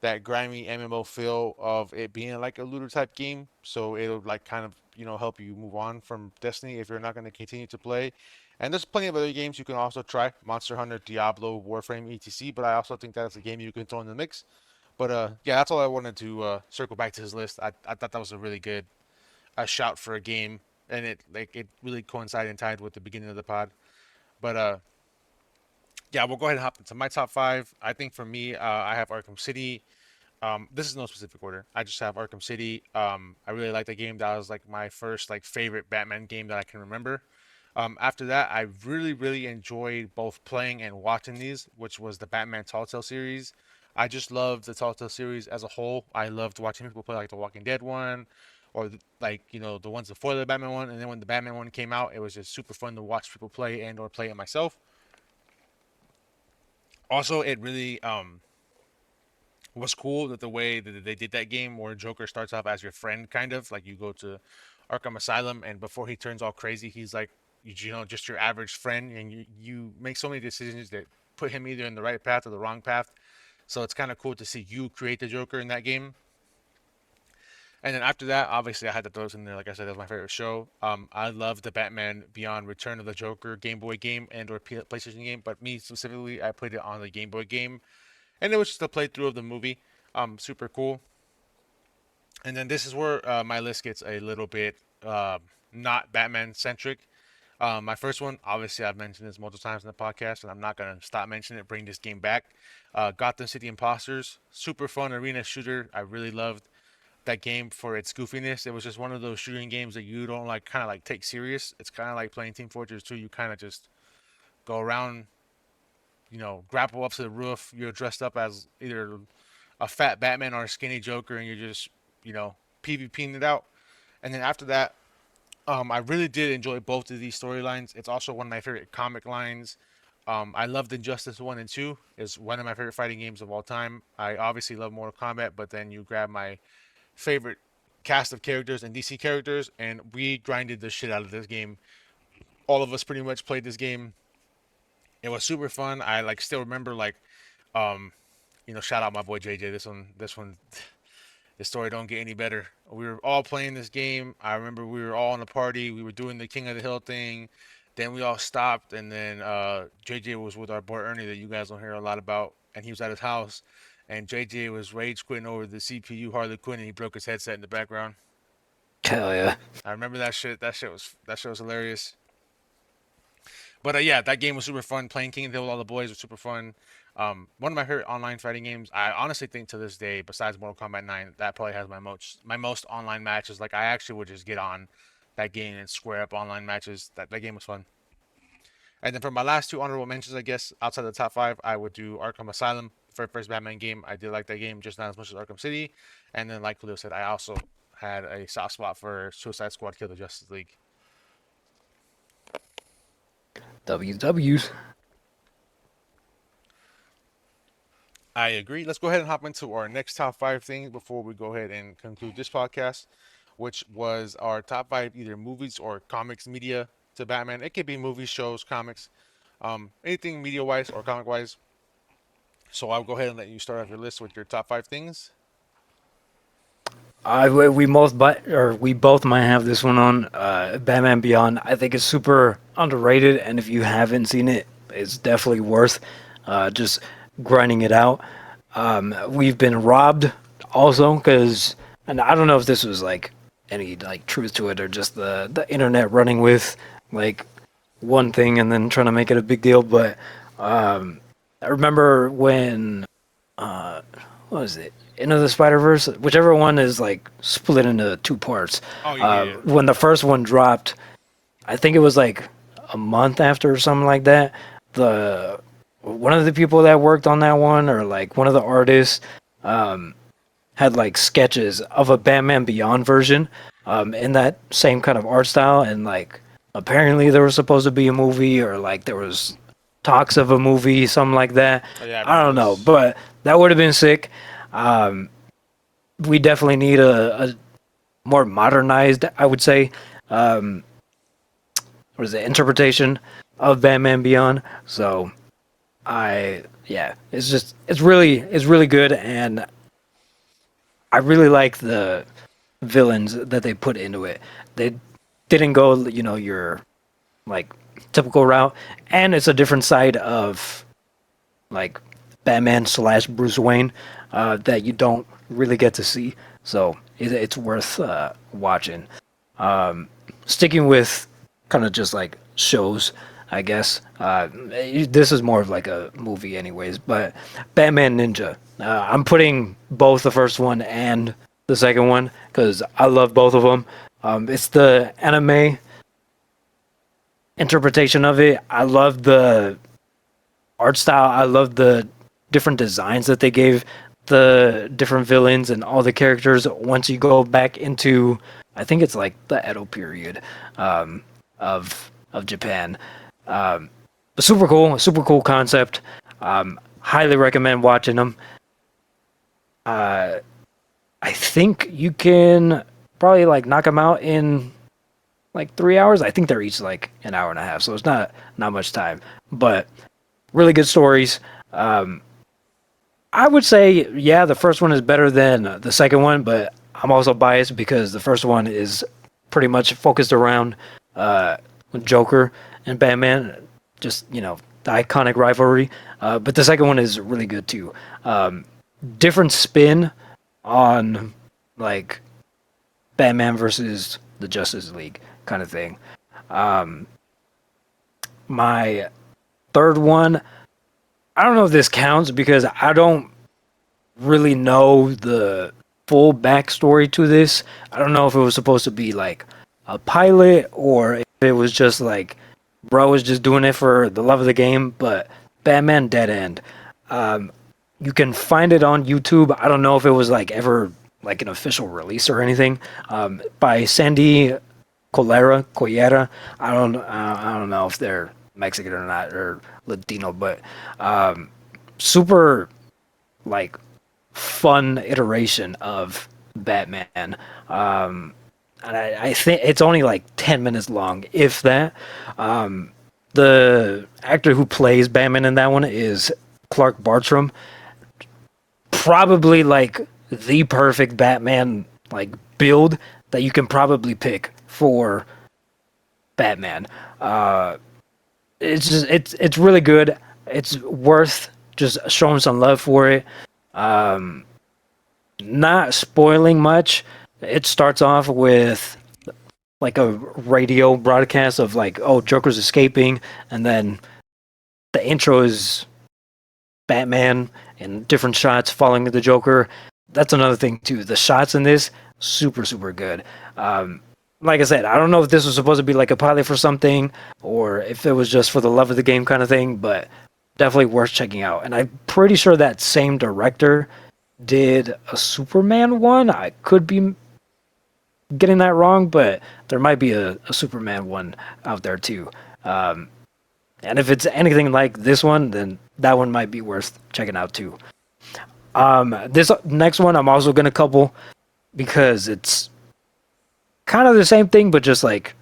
that grimy MMO feel of it being like a looter type game. So it'll like kind of help you move on from Destiny if you're not going to continue to play. And there's plenty of other games you can also try: Monster Hunter, Diablo, Warframe, etc. But I also think that's a game you can throw in the mix. But yeah, that's all I wanted to circle back to his list. I thought that was a really good a shout for a game, and it really coincided and tied with the beginning of the pod. But yeah, we'll go ahead and hop into my top five. I think for me, I have Arkham City. This is no specific order. I just have Arkham City. I really like the game. That was like my first like favorite Batman game that I can remember. After that, I really, really enjoyed both playing and watching these, which was the Batman Telltale series. I just loved the Telltale series as a whole. I loved watching people play like the Walking Dead one, or like the ones before the Batman one, and then when the Batman one came out, it was just super fun to watch people play and or play it myself. Also, it really was cool that the way that they did that game, where Joker starts off as your friend, kind of like you go to Arkham Asylum, and before he turns all crazy, he's like just your average friend, and you make so many decisions that put him either in the right path or the wrong path. So it's kind of cool to see you create the Joker in that game. And then after that, obviously, I had to throw this in there. Like I said, that was my favorite show. I love the Batman Beyond Return of the Joker Game Boy game and or PlayStation game, but me specifically, I played it on the Game Boy game, and it was just a playthrough of the movie. Super cool. And then this is where my list gets a little bit not Batman centric. My first one, obviously, I've mentioned this multiple times in the podcast, and I'm not gonna stop mentioning it. Bring this game back. Gotham City Imposters, super fun arena shooter. I really loved that game for its goofiness. It was just one of those shooting games that you don't like kind of like take serious. It's kind of like playing Team Fortress 2. You kind of just go around, grapple up to the roof. You're dressed up as either a fat Batman or a skinny Joker, and you're just, PvPing it out. And then after that, I really did enjoy both of these storylines. It's also one of my favorite comic lines. I loved Injustice 1 and 2. It's one of my favorite fighting games of all time. I obviously love Mortal Kombat, but then you grab my favorite cast of characters and DC characters, and we grinded the shit out of this game. All of us pretty much played this game. It was super fun. I like still remember um, shout out my boy JJ. This one, the story don't get any better. We were all playing this game. I remember we were all in a party. We were doing the King of the Hill thing. Then we all stopped, and then JJ was with our boy Ernie that you guys don't hear a lot about, and he was at his house, and JJ was rage quitting over the CPU Harley Quinn, and he broke his headset in the background. hell yeah. I remember that shit. That shit was hilarious. But yeah, that game was super fun. Playing King of the Hill with all the boys was super fun. One of my favorite online fighting games. I honestly think to this day, besides Mortal Kombat 9, that probably has my most online matches. Like I actually would just get on that game and square up online matches. That game was fun. And then for my last two honorable mentions, I guess outside the top five, I would do Arkham Asylum, the very first Batman game. I did like that game just not as much as Arkham City. And then, like Julio said, I also had a soft spot for Suicide Squad: Kill the Justice League. WWs. I agree. Let's go ahead and hop into our next top five things before we go ahead and conclude this podcast, which was our top five either movies or comics media to Batman. It could be movies, shows, comics, anything media wise or comic wise. So I'll go ahead and let you start off your list with your top five things. We both might have this one on Batman Beyond. I think it's super underrated, and if you haven't seen it, it's definitely worth just grinding it out. We've been robbed also because, and I don't know if this was like any like truth to it or just the internet running with like one thing and then trying to make it a big deal, but I remember when what was it? Into the Spider Verse, whichever one is like split into two parts. Oh yeah. When the first one dropped, I think it was like a month after or something like that. The one of the people that worked on that one, or like one of the artists, had like sketches of a Batman Beyond version, in that same kind of art style, and like apparently there was supposed to be a movie, or like there was talks of a movie, something like that. Oh, yeah, I I remember don't know, this. but that would have been sick. Um, we definitely need a more modernized, I would say, um, what is it, interpretation of Batman Beyond. So yeah, it's really good, and I really like the villains that they put into it. They didn't go, your like typical route, and it's a different side of like Batman slash Bruce Wayne that you don't really get to see. So it's worth watching. Sticking with kind of just like shows, I guess. This is more of like a movie, anyways. But Batman Ninja. I'm putting both the first one and the second one because I love both of them. It's the anime interpretation of it. I love the art style. I love the different designs that they gave the different villains and all the characters. Once you go back into, I think it's like the Edo period of Japan. Super cool concept. Highly recommend watching them. I think you can probably like knock them out in like 3 hours. I think they're each like an hour and a half, so it's not much time. But really good stories. I would say, yeah, the first one is better than the second one, but I'm also biased because the first one is pretty much focused around Joker and Batman, just, the iconic rivalry. But the second one is really good too. Different spin on like Batman versus the Justice League kind of thing. My third one, I don't know if this counts because I don't really know the full backstory to this. I don't know if it was supposed to be like a pilot or if it was just like bro was just doing it for the love of the game. But Batman Dead End, you can find it on YouTube. I don't know if it was like ever like an official release or anything. By Sandy Collera. I don't know if they're Mexican or not, or Latino, but super like fun iteration of Batman. And I think it's only like 10 minutes long, if that. The actor who plays Batman in that one is Clark Bartram. Probably like the perfect Batman like build that you can probably pick for Batman. It's really good. It's worth just showing some love for it. Not spoiling much. It starts off with like a radio broadcast of like, oh, Joker's escaping, and then the intro is Batman and different shots following the Joker. That's another thing too. The shots in this super good. Um, like I said, I don't know if this was supposed to be like a pilot for something or if it was just for the love of the game kind of thing, but definitely worth checking out. And I'm pretty sure that same director did a Superman one. I could be getting that wrong, but there might be a Superman one out there too. Um, and if it's anything like this one, then that one might be worth checking out too. This next one I'm also gonna couple because it's kind of the same thing, but just like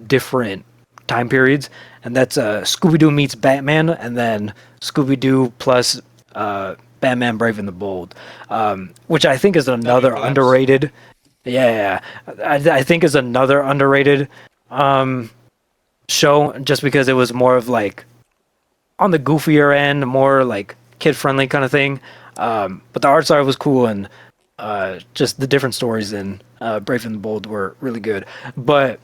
different time periods, and that's Scooby Doo meets Batman, and then Scooby Doo plus Batman Brave and the Bold, which I think is W another collapse. underrated. Yeah, I think is another underrated show, just because it was more of like on the goofier end, more like kid friendly kind of thing. But the art style was cool, and just the different stories in Brave and the Bold were really good. But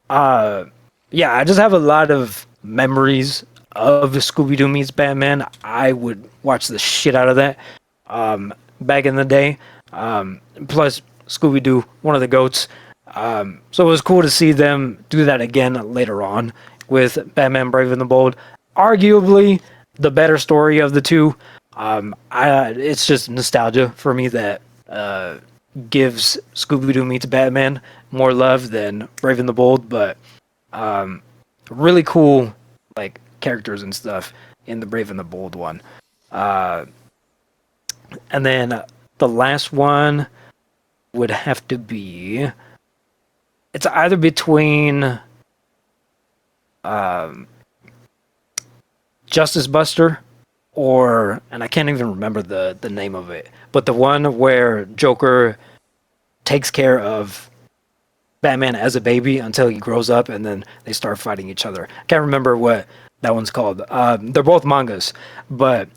uh, yeah, I just have a lot of memories of Scooby Doo meets Batman. I would watch the shit out of that back in the day. Plus, Scooby Doo, one of the goats. So it was cool to see them do that again later on with Batman Brave and the Bold. Arguably the better story of the two. It's just nostalgia for me that gives Scooby Doo meets Batman more love than Brave and the Bold, but really cool like characters and stuff in the Brave and the Bold one. Uh, and then the last one would have to be it's either between um, Justice Buster or and I can't even remember the name of it, but the one where Joker takes care of Batman as a baby until he grows up, and then they start fighting each other. I can't remember what that one's called. They're both mangas, but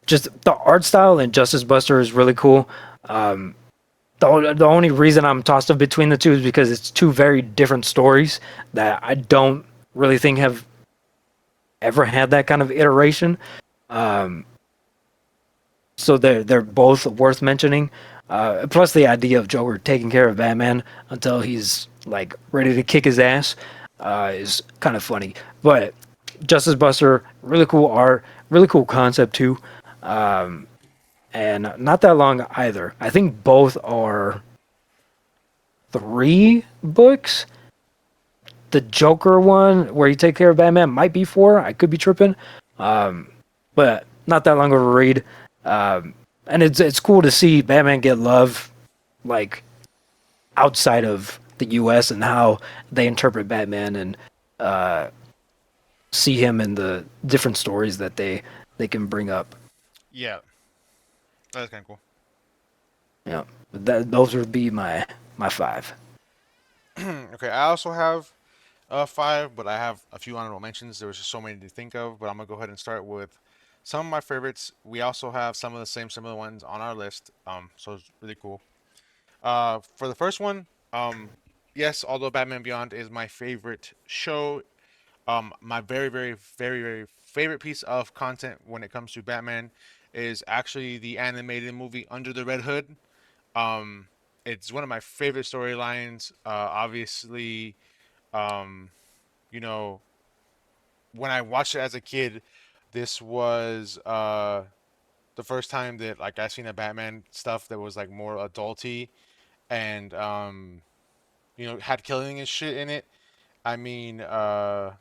just the art style in Justice Buster is really cool. The only reason I'm tossed up between the two is because it's two very different stories that I don't really think have ever had that kind of iteration. Um, so they're both worth mentioning. Plus the idea of Joker taking care of Batman until he's like ready to kick his ass is kind of funny. But Justice Buster, really cool art, really cool concept too, and not that long either. I think both are 3 books. The Joker one, where you take care of Batman, might be 4. I could be tripping, but not that long of a read. And it's cool to see Batman get love like outside of the U.S. and how they interpret Batman and uh, see him in the different stories that they can bring up. Yeah, that's kind of cool. Yeah, those would be my 5. Okay, I also have five, but I have a few honorable mentions. There was just so many to think of, but I'm gonna go ahead and start with some of my favorites. We also have some of the same similar ones on our list, so it's really cool. For the first one, yes, although Batman Beyond is my favorite show, my very favorite piece of content when it comes to Batman is actually the animated movie Under the Red Hood. Um, it's one of my favorite storylines. Obviously, um, you know, when I watched it as a kid, this was the first time that like I seen a Batman stuff that was like more adulty and had killing and shit in it. I mean, it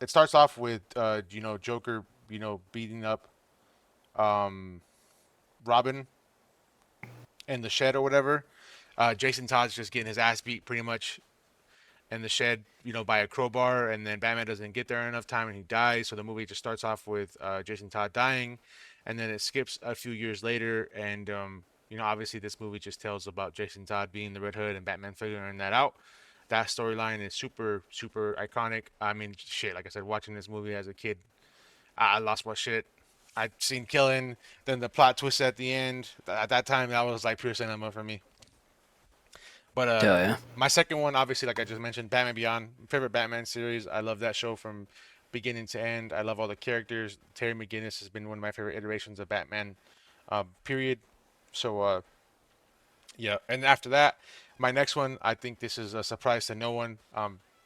starts off with Joker beating up um Robin in the shed or whatever. Jason Todd's just getting his ass beat pretty much in the shed, by a crowbar, and then Batman doesn't get there in enough time and he dies. So the movie just starts off with Jason Todd dying, and then it skips a few years later, and obviously this movie just tells about Jason Todd being the Red Hood and Batman figuring that out. That storyline is super super iconic. I mean, shit, like I said, watching this movie as a kid, I lost my shit. I'd seen killing, then the plot twist at the end. At that time, that was like pure cinema for me. But Yeah, my second one, obviously, like I just mentioned, Batman Beyond, favorite Batman series. I love that show from beginning to end. I love all the characters. Terry McGinnis has been one of my favorite iterations of Batman. Period. So yeah, and after that, my next one, I think this is a surprise to no one.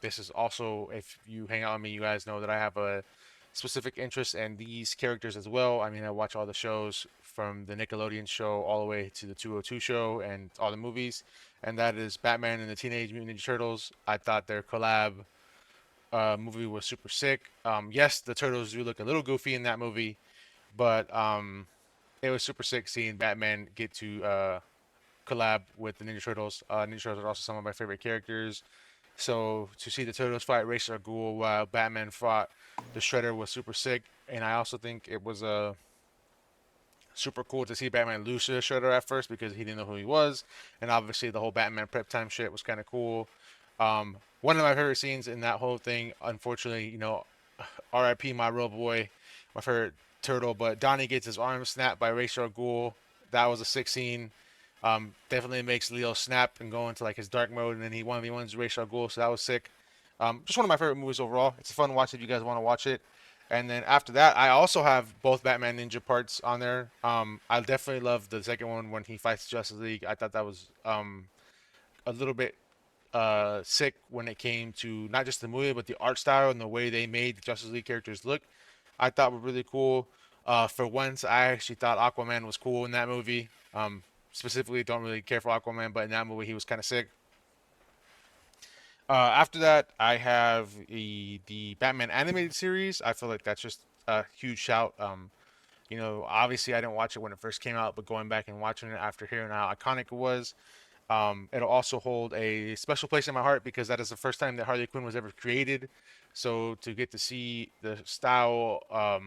This is also, if you hang out with me, you guys know that I have a specific interest in these characters as well. I mean, I watch all the shows from the Nickelodeon show all the way to the 202 show and all the movies, and that is Batman and the Teenage Mutant Ninja Turtles. I thought their collab movie was super sick. Yes, the turtles do look a little goofy in that movie, but it was super sick seeing Batman get to collab with the Ninja Turtles. Ninja Turtles are also some of my favorite characters. So to see the Turtles fight Ra's al Ghul while Batman fought the Shredder was super sick. And I also think it was super cool to see Batman lose to the Shredder at first because he didn't know who he was. And obviously the whole Batman prep time shit was kind of cool. One of my favorite scenes in that whole thing, unfortunately, R.I.P. my real boy, my favorite turtle, but Donnie gets his arm snapped by Ra's al Ghul. That was a sick scene. Definitely makes Leo snap and go into like his dark mode, and then he 1v1s Ra's al Ghul, so that was sick. Just one of my favorite movies overall. It's a fun watch if you guys want to watch it. And then after that, I also have both Batman Ninja parts on there. I definitely love the second one when he fights Justice League. I thought that was a little bit sick when it came to not just the movie but the art style and the way they made the Justice League characters look. I thought were really cool. For once, I actually thought Aquaman was cool in that movie. Specifically, don't really care for Aquaman, but in that movie he was kind of sick. After that, I have the Batman animated series. I feel like that's just a huge shout. Obviously I didn't watch it when it first came out, but going back and watching it after hearing how iconic it was, it'll also hold a special place in my heart because that is the first time that Harley Quinn was ever created. So to get to see the style of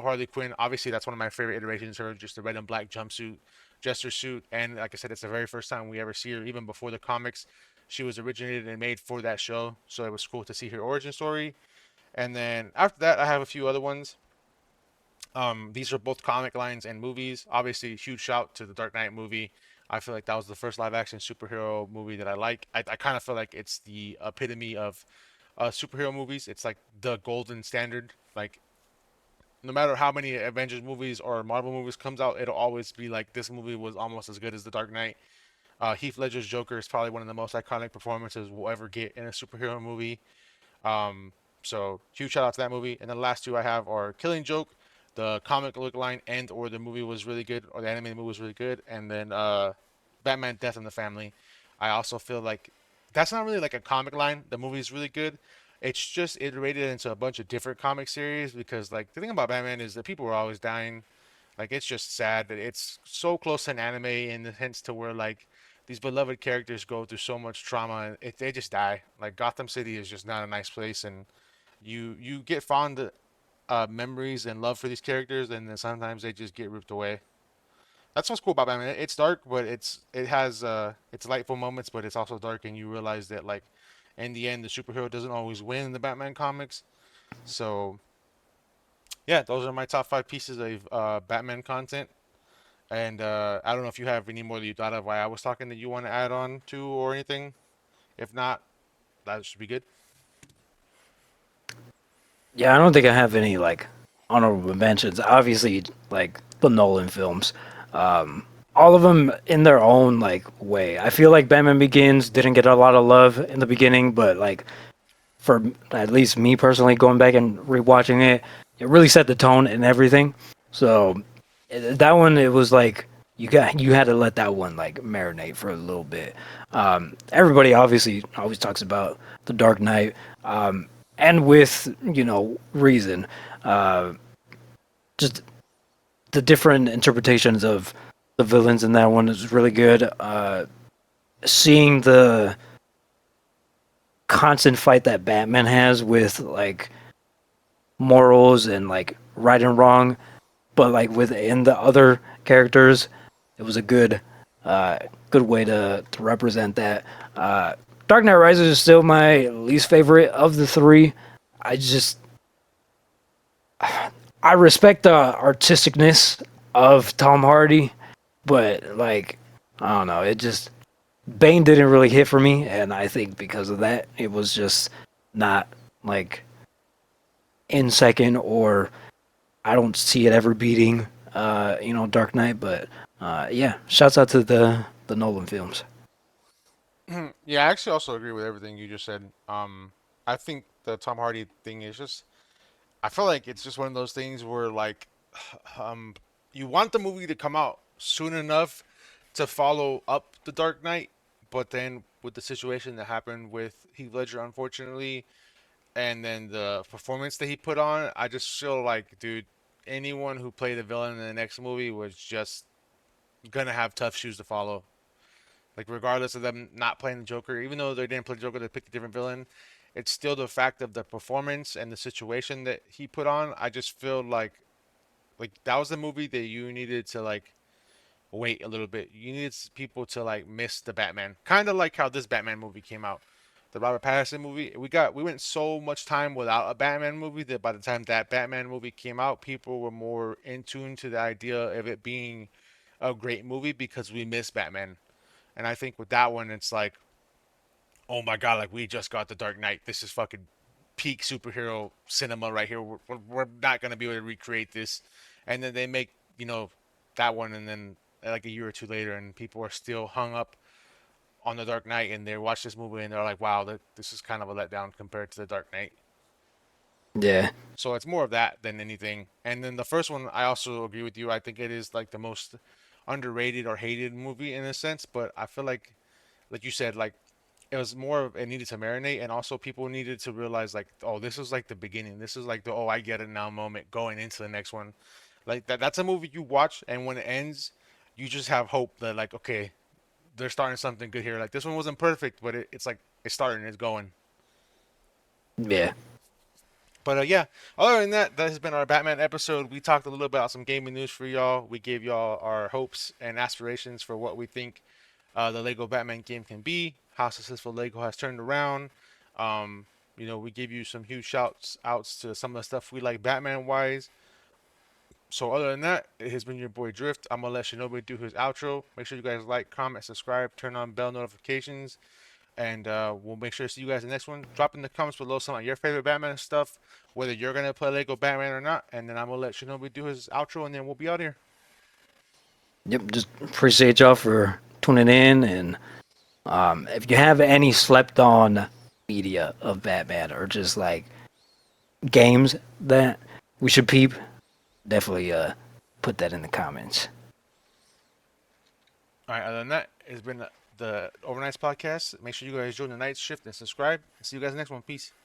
Harley Quinn, obviously that's one of my favorite iterations of her, just the red and black jumpsuit, jester suit, and like I said, it's the very first time we ever see her. Even before the comics, she was originated and made for that show, so it was cool to see her origin story. And then after that, I have a few other ones. These are both comic lines and movies. Obviously, huge shout to the Dark Knight movie. I feel like that was the first live action superhero movie that I like. I kind of feel like it's the epitome of superhero movies. It's like the golden standard. Like, no matter how many Avengers movies or Marvel movies comes out, it'll always be like this movie was almost as good as The Dark Knight. Heath Ledger's Joker is probably one of the most iconic performances we'll ever get in a superhero movie. So huge shout out to that movie. And then the last two I have are Killing Joke, the comic look line, and or the movie was really good, or the animated movie was really good. And then Batman: Death in the Family. I also feel like that's not really like a comic line. The movie is really good. It's just iterated into a bunch of different comic series because like the thing about Batman is that people are always dying. Like it's just sad that it's so close to an anime in the sense to where like these beloved characters go through so much trauma and they just die. Like Gotham City is just not a nice place, and you get fond memories and love for these characters, and then sometimes they just get ripped away. That's what's cool about Batman. It's dark, but it has its lightful moments, but it's also dark, and you realize that like in the end, the superhero doesn't always win in the Batman comics. So yeah, those are my top five pieces of Batman content. And I don't know if you have any more that you thought of while I was talking that you want to add on to or anything. If not, that should be good. yeah. I don't think I have any like honorable mentions. Obviously, like the Nolan films, all of them in their own like way. I feel like Batman Begins didn't get a lot of love in the beginning, but like for at least me personally, going back and rewatching it, it really set the tone and everything. So that one, it was like you had to let that one like marinate for a little bit. Everybody obviously always talks about the Dark Knight, and with reason. Uh, just the different interpretations of the villains in that one is really good. Seeing the constant fight that Batman has with like morals and like right and wrong, but like within the other characters, it was a good way to represent that. Dark Knight Rises is still my least favorite of the three. I just I respect the artisticness of Tom Hardy, but like I don't know, it just Bane didn't really hit for me, and I think because of that, it was just not like in second, or I don't see it ever beating, Dark Knight. But yeah, shouts out to the Nolan films. Yeah, I actually also agree with everything you just said. I think the Tom Hardy thing is just, I feel like it's just one of those things where like, um, you want the movie to come out soon enough to follow up The Dark Knight, but then with the situation that happened with Heath Ledger, unfortunately, and then the performance that he put on, I just feel like, dude, anyone who played the villain in the next movie was just gonna have tough shoes to follow. Like regardless of them not playing the Joker, even though they didn't play the Joker, they picked a different villain. It's still the fact of the performance and the situation that he put on. I just feel like that was the movie that you needed to like wait a little bit. You needed people to like miss the Batman, kind of like how this Batman movie came out, the Robert Pattinson movie. We went so much time without a Batman movie that by the time that Batman movie came out, people were more in tune to the idea of it being a great movie because we missed Batman. And I think with that one, it's like, oh my god, like we just got the Dark Knight. This is fucking peak superhero cinema right here. We're not gonna be able to recreate this. And then they make that one, and then like a year or two later, and people are still hung up on the Dark Knight, and they watch this movie and they're like, wow, this is kind of a letdown compared to the Dark Knight. Yeah, So it's more of that than anything. And then the first one, I also agree with you. I think it is like the most underrated or hated movie in a sense, but I feel like you said, like it was more of it needed to marinate, and also people needed to realize like, oh, this is like the beginning. This is like the oh, I get it now moment going into the next one. Like that's a movie you watch, and when it ends, you just have hope that like, okay, they're starting something good here. Like this one wasn't perfect, but it's like it's starting, it's going. yeah. But yeah, other than that, that has been our Batman episode. We talked a little bit about some gaming news for y'all. We gave y'all our hopes and aspirations for what we think the Lego Batman game can be, how successful Lego has turned around. Um, we gave you some huge shouts outs to some of the stuff we like Batman wise. So other than that, it has been your boy Drift. I'm gonna let Shinobi do his outro. Make sure you guys like, comment, subscribe, turn on bell notifications, and we'll make sure to see you guys in the next one. Drop in the comments below some of your favorite Batman stuff, whether you're gonna play Lego Batman or not, and then I'm gonna let Shinobi do his outro, and then we'll be out here. Yep. Just appreciate y'all for tuning in, and if you have any slept on media of Batman or just like games that we should peep, definitely put that in the comments. All right. Other than that, it's been the Overnights podcast. Make sure you guys join the night shift and subscribe. See you guys in the next one. Peace.